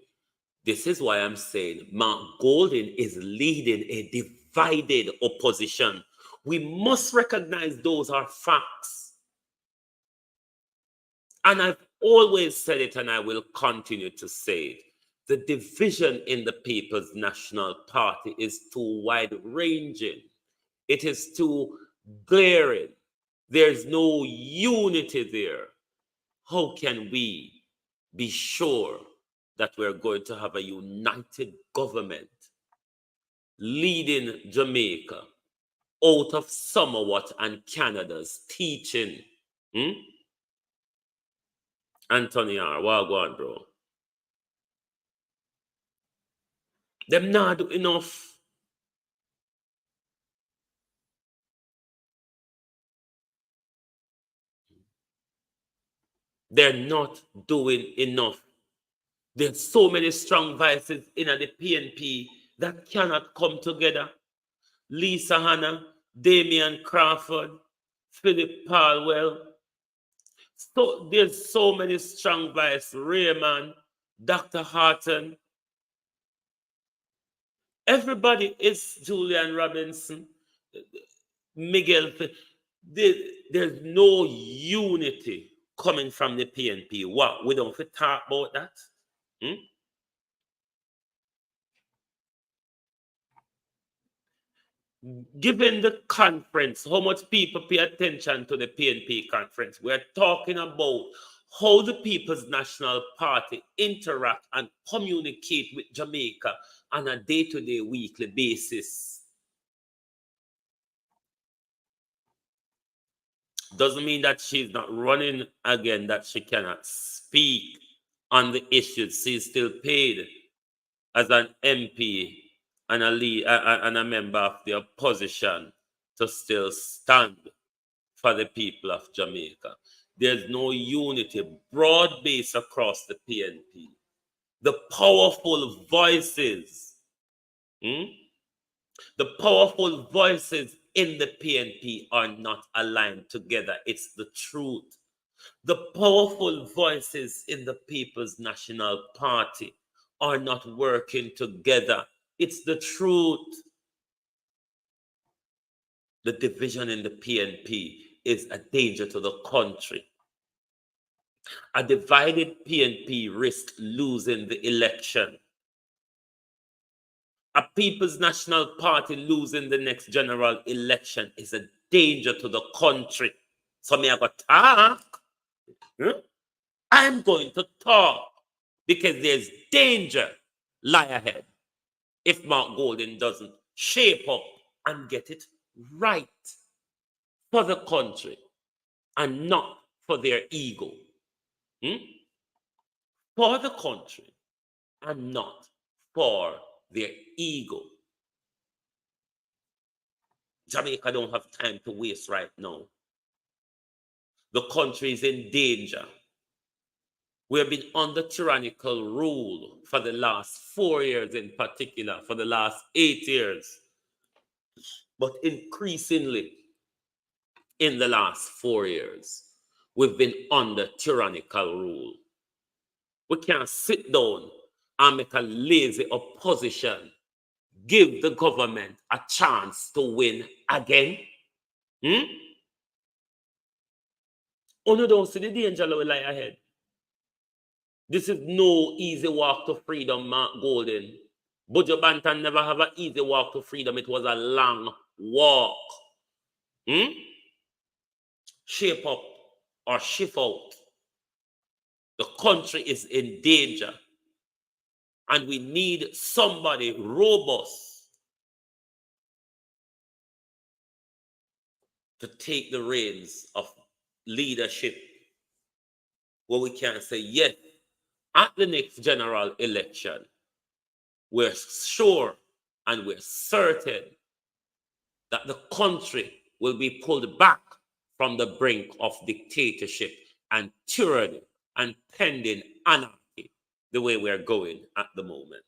Speaker 4: This is why I'm saying Mark Golden is leading a divided opposition. We must recognize those are facts. And I've always said it, and I will continue to say it. The division in the People's National Party is too wide-ranging. It is too glaring. There's no unity there. How can we be sure that we're going to have a united government leading Jamaica out of Samoa and Canada's teaching? Anthony R., what go on, bro? Them not do enough. They're not doing enough. There's so many strong voices in the PNP that cannot come together. Lisa Hanna, Damian Crawford, Philip Palwell. So there's so many strong voices. Raymond, Dr. Harton. Everybody is Julian Robinson, Miguel. There's no unity coming from the PNP. What? We don't talk about that? Given the conference, how much people pay attention to the PNP conference? We're talking about how the People's National Party interact and communicate with Jamaica on a day-to-day, weekly basis. Doesn't mean that she's not running again, that she cannot speak on the issues. She's still paid as an MP and a member of the opposition to still stand for the people of Jamaica. There's no unity, broad-based across the PNP. The powerful voices, the powerful voices in the PNP are not aligned together. It's the truth. The powerful voices in the People's National Party are not working together. It's the truth. The division in the PNP is a danger to the country. A divided PNP risks losing the election. A People's National Party losing the next general election is a danger to the country. So me I go talk. I'm going to talk because there's danger lie ahead if Mark Golden doesn't shape up and get it right for the country and not for their ego. For the country and not for their ego. Jamaica don't have time to waste right now. The country is in danger. We have been under tyrannical rule for the last 4 years in particular, for the last 8 years, but increasingly in the last 4 years, we've been under tyrannical rule. We can't sit down and make a lazy opposition, give the government a chance to win again. Oh no, don't see the danger that will lie ahead. This is no easy walk to freedom, Mark Golden. Buju Banton never have an easy walk to freedom. It was a long walk. Shape up or shift out. The country is in danger. And we need somebody robust to take the reins of leadership, where we can say, yes, at the next general election, we're sure and we're certain that the country will be pulled back from the brink of dictatorship and tyranny and pending anarchy the way we're going at the moment.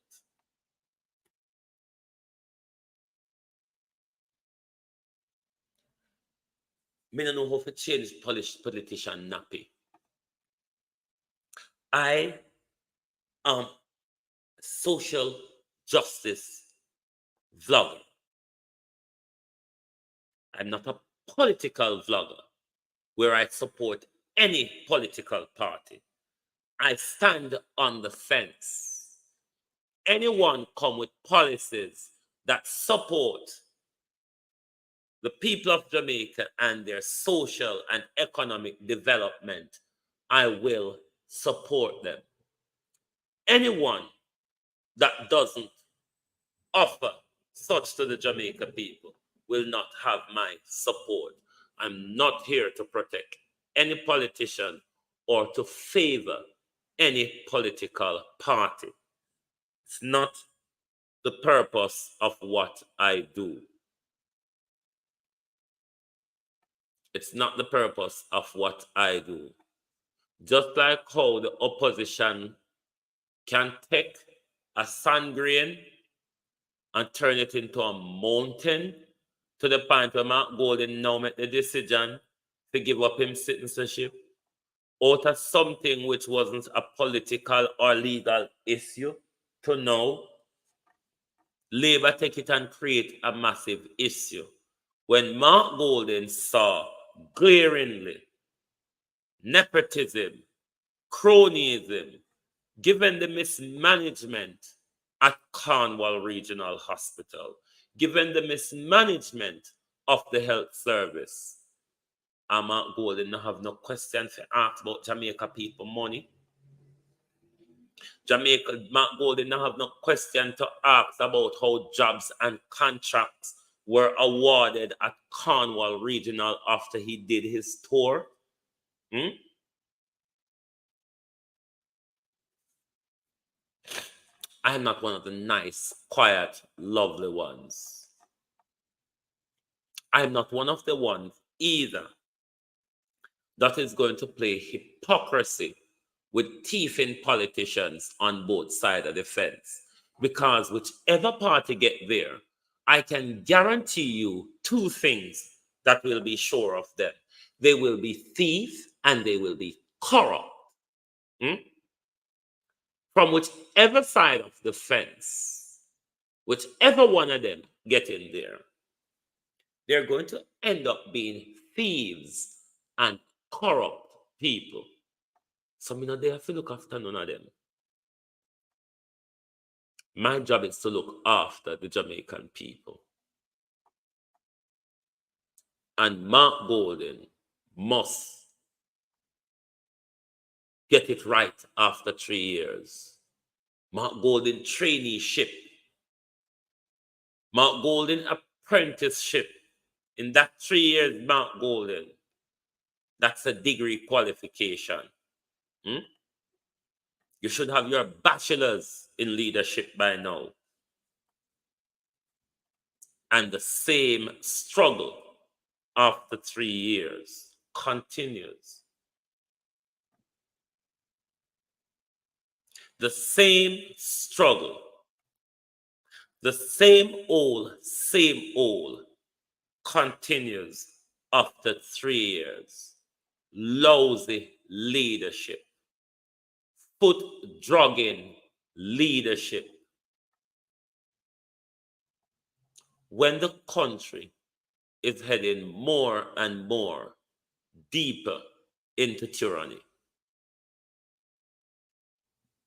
Speaker 4: I don't know how to change politician nappy. I am social justice vlogger. I'm not a political vlogger where I support any political party. I stand on the fence. Anyone come with policies that support the people of Jamaica and their social and economic development, I will support them. Anyone that doesn't offer such to the Jamaica people will not have my support. I'm not here to protect any politician or to favor any political party. It's not the purpose of what I do. It's not the purpose of what I do. Just like how the opposition can take a sand grain and turn it into a mountain to the point where Mark Golden now made the decision to give up his citizenship out of something which wasn't a political or legal issue to now Labour take it and create a massive issue. When Mark Golden saw glaringly nepotism, cronyism, given the mismanagement at Cornwall Regional Hospital, given the mismanagement of the health service, and Mark Golden no have no question to ask about Jamaica people money. Mark Golden no have no question to ask about how jobs and contracts were awarded at Cornwall Regional after he did his tour. I am not one of the nice, quiet, lovely ones. I am not one of the ones either that is going to play hypocrisy with thieving politicians on both sides of the fence. Because whichever party get there, I can guarantee you two things that will be sure of them. They will be thieves and they will be corrupt. From whichever side of the fence, whichever one of them get in there, they're going to end up being thieves and corrupt people. So me not there to look after none of them. My job is to look after the Jamaican people. And Mark Golden must get it right after 3 years. Mark Golden traineeship. Mark Golden apprenticeship. In that 3 years, Mark Golden, that's a degree qualification. You should have your bachelor's in leadership by now. And the same struggle after 3 years continues. The same struggle, the same old continues after 3 years. Lousy leadership, foot drugging leadership. When the country is heading more and more deeper into tyranny,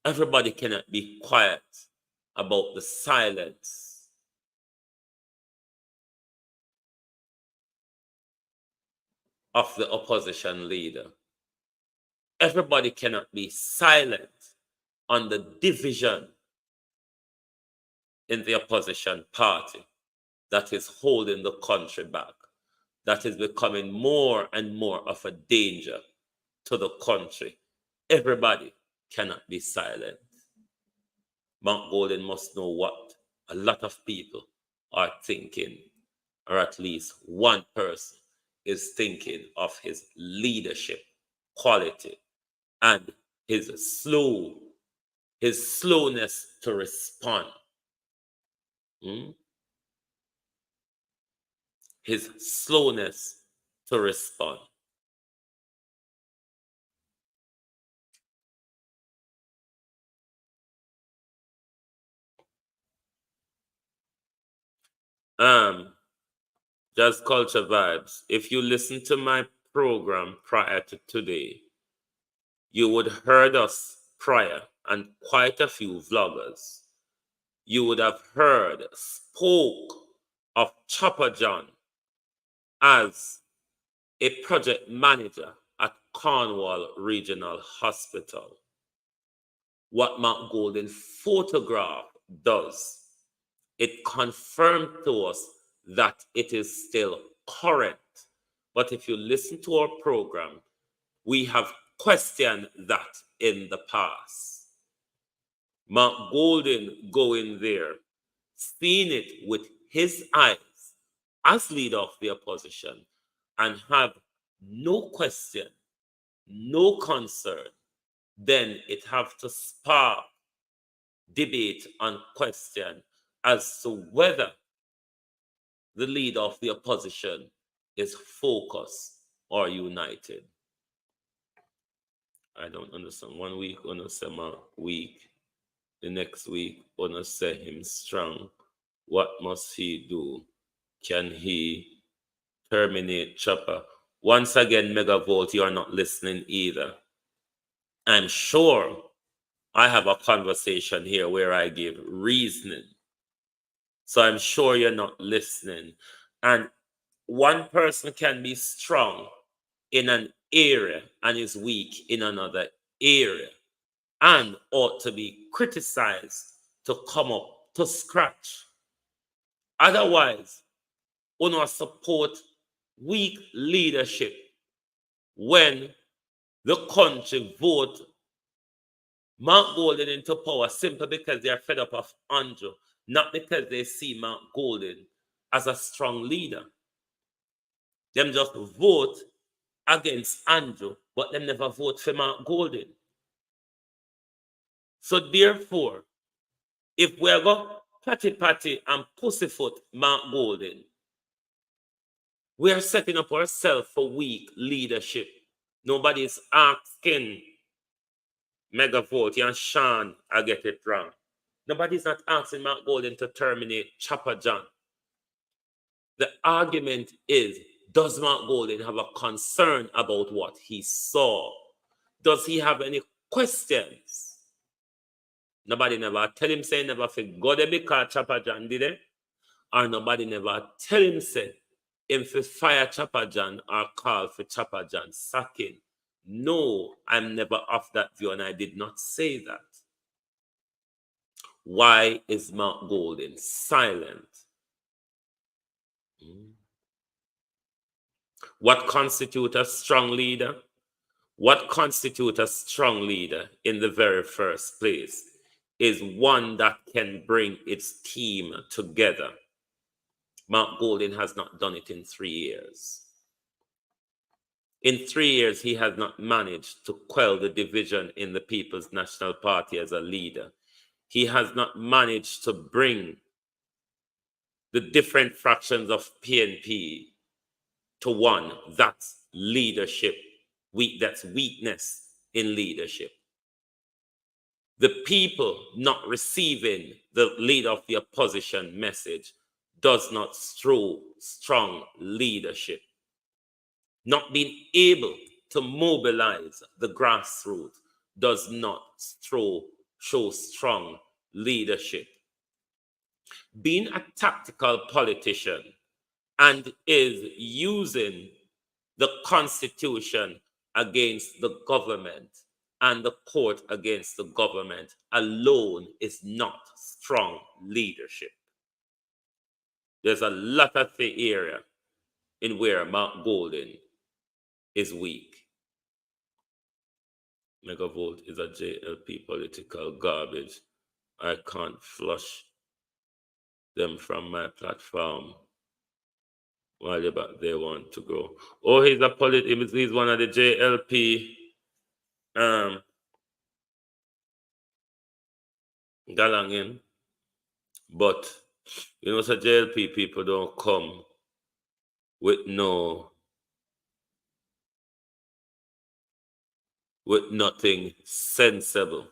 Speaker 4: everybody cannot be quiet about the silence of the opposition leader. Everybody cannot be silent on the division in the opposition party that is holding the country back, that is becoming more and more of a danger to the country. Everybody cannot be silent. Mark Golden must know what a lot of people are thinking, or at least one person is thinking of his leadership quality and his slowness to respond. His slowness to respond. Just culture vibes. If you listen to my program prior to today, you would heard us prior and quite a few vloggers. You would have heard spoke of Chopper John as a project manager at Cornwall Regional Hospital. What Mark Golden photograph does, it confirmed to us that it is still current. But if you listen to our program, we have questioned that in the past. Mark Golden going there, seeing it with his eyes as leader of the opposition, and have no question, no concern, then it have to spark debate and question as to whether the leader of the opposition is focused or united. I don't understand. 1 week, on say weak. The next week, on say him strong. What must he do? Can he terminate Chopper? Once again, Megavolt, you are not listening either. I'm sure I have a conversation here where I give reasoning. So I'm sure you're not listening. And one person can be strong in an area and is weak in another area and ought to be criticized to come up to scratch. Otherwise, we don't support weak leadership when the country vote Mark Golden into power simply because they are fed up of Andrew, not because they see Mark Golden as a strong leader. Them just vote against Andrew, but them never vote for Mark Golden. So therefore, if we're going patty and pussyfoot Mark Golden, we are setting up ourselves for weak leadership. Nobody is asking Megavolt and Sean, I get it wrong. Nobody's not asking Mark Golden to terminate Chopper John. The argument is, does Mark Golden have a concern about what he saw? Does he have any questions? Nobody never tell him say never go there because Chopper John did it. Or nobody never tell him say him for fire Chopper John or call for Chopper John sacking. No, I'm never of that view and I did not say that. Why is Mark Golden silent? What constitutes a strong leader? What constitutes a strong leader in the very first place is one that can bring its team together. Mark Golden has not done it in 3 years. In 3 years, he has not managed to quell the division in the People's National Party as a leader. He has not managed to bring the different fractions of PNP to one. That's leadership. That's weakness in leadership. The people not receiving the leader of the opposition message does not show strong leadership. Not being able to mobilize the grassroots does not show strong leadership. Being a tactical politician and is using the Constitution against the government and the court against the government alone is not strong leadership. There's a lot of the area in where Mark Golden is weak. Megavolt is a JLP political garbage. I can't flush them from my platform. While they want to go. Oh, he's he's one of the JLP galangin. But you know, so JLP people don't come with nothing sensible.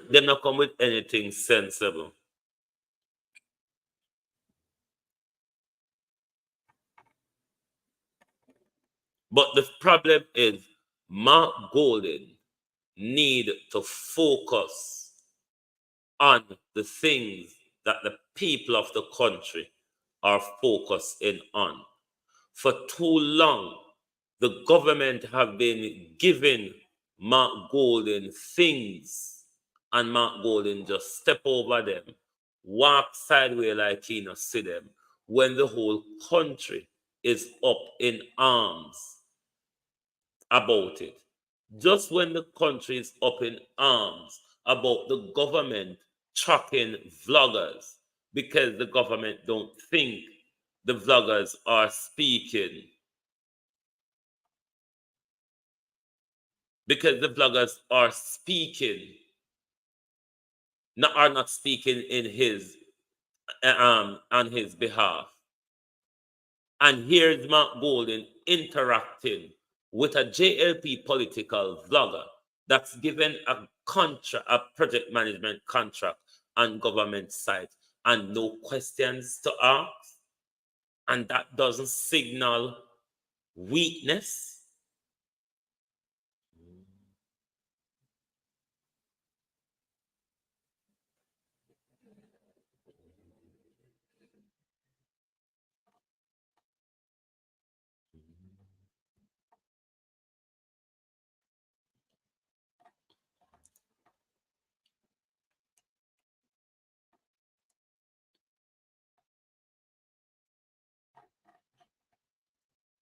Speaker 4: They not come with anything sensible. But the problem is Mark Golden need to focus on the things that the people of the country are focusing on. For too long, the government have been giving Mark Golden things, and Mark Golden just step over them, walk sideways like he not see them, when the whole country is up in arms about it. Just when the country is up in arms about the government tracking vloggers because the government don't think the vloggers are speaking, because the vloggers are not speaking in his on his behalf. And here's Mark Golden interacting with a JLP political vlogger that's given a project management contract on government site and no questions to ask. And that doesn't signal weakness.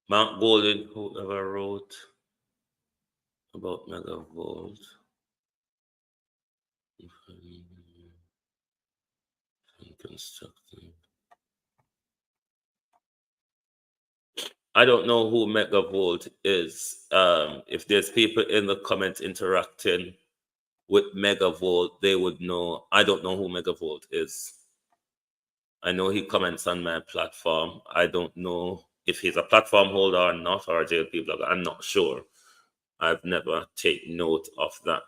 Speaker 4: Mark Golden, whoever wrote about megavolt, constructive. I don't know who megavolt is. If there's people in the comments interacting with megavolt, they would know. I don't know who megavolt is. I know he comments on my platform. I don't know if he's a platform holder or not, or a JLP blogger. I'm not sure. I've never taken note of that.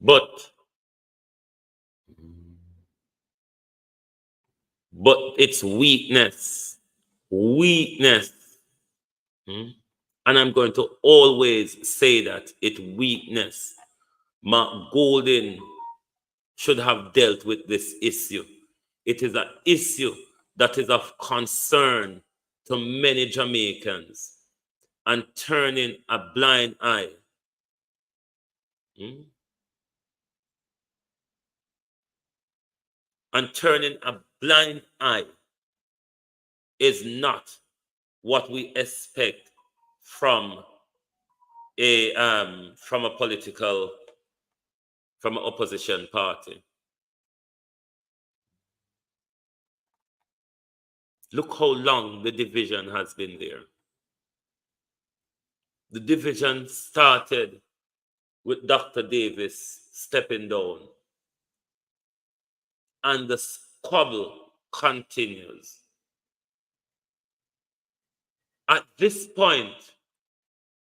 Speaker 4: But it's weakness. And I'm going to always say that it's weakness. Mark Golden should have dealt with this issue. It is an issue that is of concern to many Jamaicans, and turning a blind eye. And turning a blind eye is not what we expect from an opposition party. Look how long the division has been there. The division started with Dr. Davis stepping down, and the squabble continues. At this point,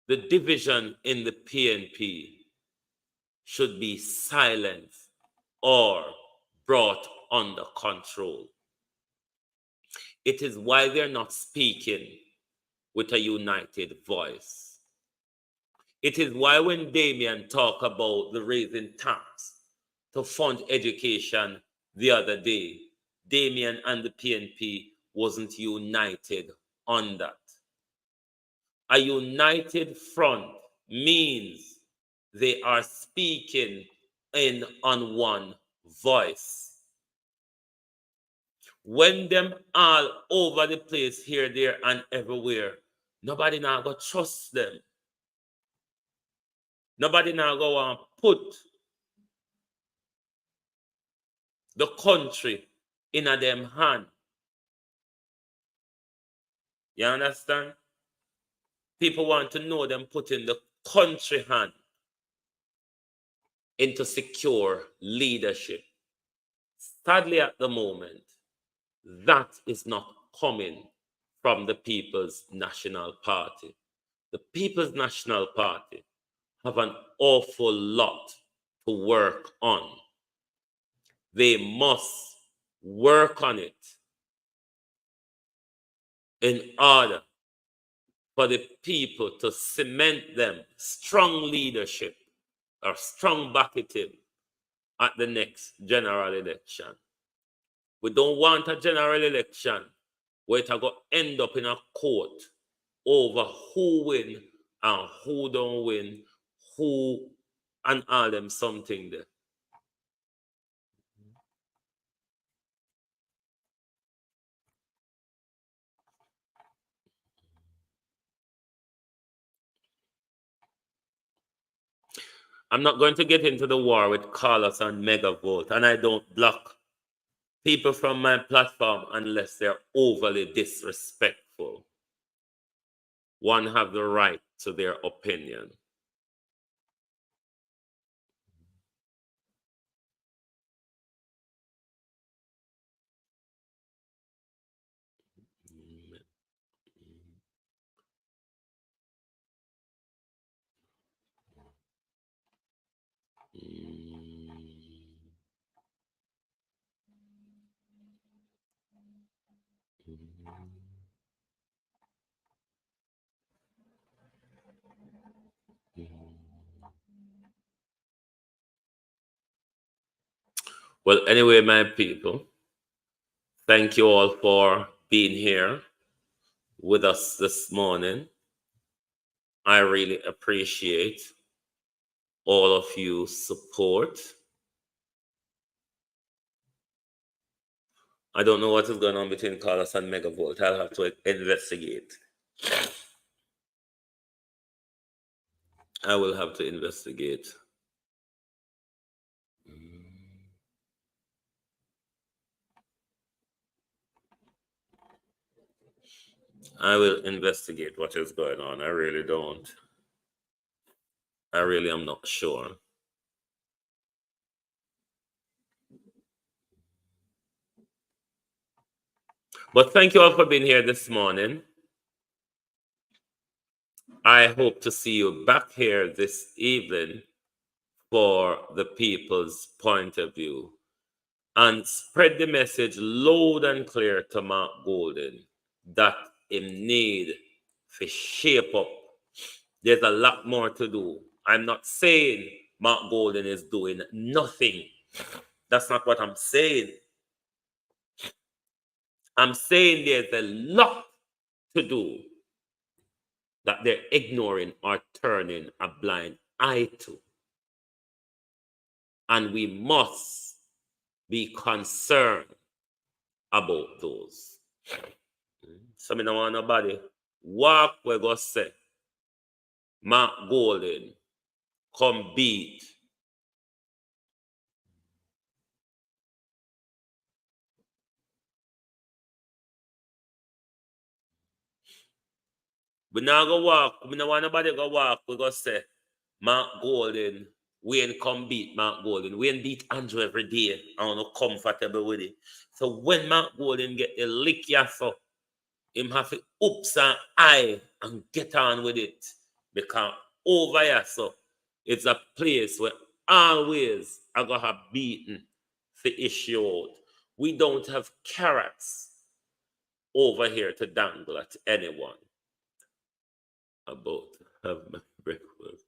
Speaker 4: the division in the PNP should be silenced or brought under control. It is why they're not speaking with a united voice. It is why when Damien talked about the raising tax to fund education the other day, Damien and the PNP wasn't united on that. A united front means they are speaking on one voice. when them all over the place, here, there, and everywhere, nobody now go trust them. Nobody now go and put the country in a them hand. You understand? People want to know them putting the country hand into secure leadership. Sadly, at the moment, that is not coming from the People's National Party. The People's National Party have an awful lot to work on. They must work on it in order for the people to cement them strong leadership or strong backing at the next general election. We don't want a general election where it will end up in a court over who win and who don't win, who and all them something there. I'm not going to get into the war with Carlos and Megavolt, and I don't block people from my platform unless they're overly disrespectful. One have the right to their opinion. Well, anyway, my people, thank you all for being here with us this morning. I really appreciate all of you support. I don't know what is going on between Carlos and Megavolt. I'll have to investigate. I will have to investigate. I will investigate what is going on. I really don't. I really am not sure. But thank you all for being here this morning. I hope to see you back here this evening for the people's point of view. And spread the message loud and clear to Mark Golden that him need to shape up. There's a lot more to do. I'm not saying Mark Golden is doing nothing. That's not what I'm saying. I'm saying there's a lot to do that they're ignoring or turning a blind eye to. And we must be concerned about those. So I don't want nobody walk where God say, Mark Golden, come beat. We now go walk. We don't want nobody go walk. We go say, Mark Golden, we ain't come beat Mark Golden. We ain't beat Andrew every day. I don't comfortable with it. So when Mark Golden get a lick so him have to oops and eye and get on with it. Because over here, so it's a place where always I go have beaten for issue out. We don't have carrots over here to dangle at anyone. About have my breakfast.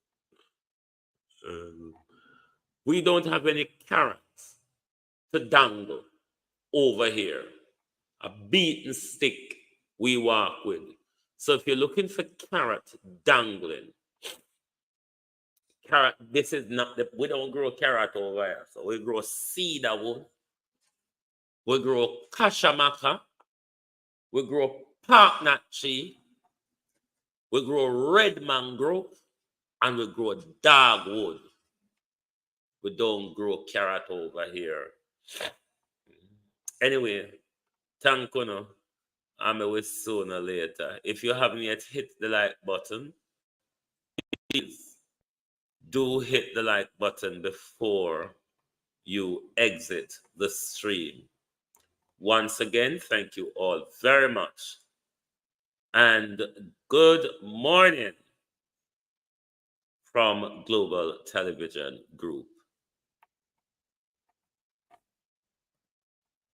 Speaker 4: We don't have any carrots to dangle over here. A beaten stick we walk with. So if you're looking for carrot dangling, carrot, this is not the, we don't grow carrot over here. So we grow cedar wood. We grow kashamaka. We grow park nut tree. We grow red mangrove. And we grow dogwood. We don't grow carrot over here. Anyway, thank you. I'm with sooner later. If you haven't yet hit the like button, please do hit the like button before you exit the stream. Once again, thank you all very much. And good morning from Global Television Group.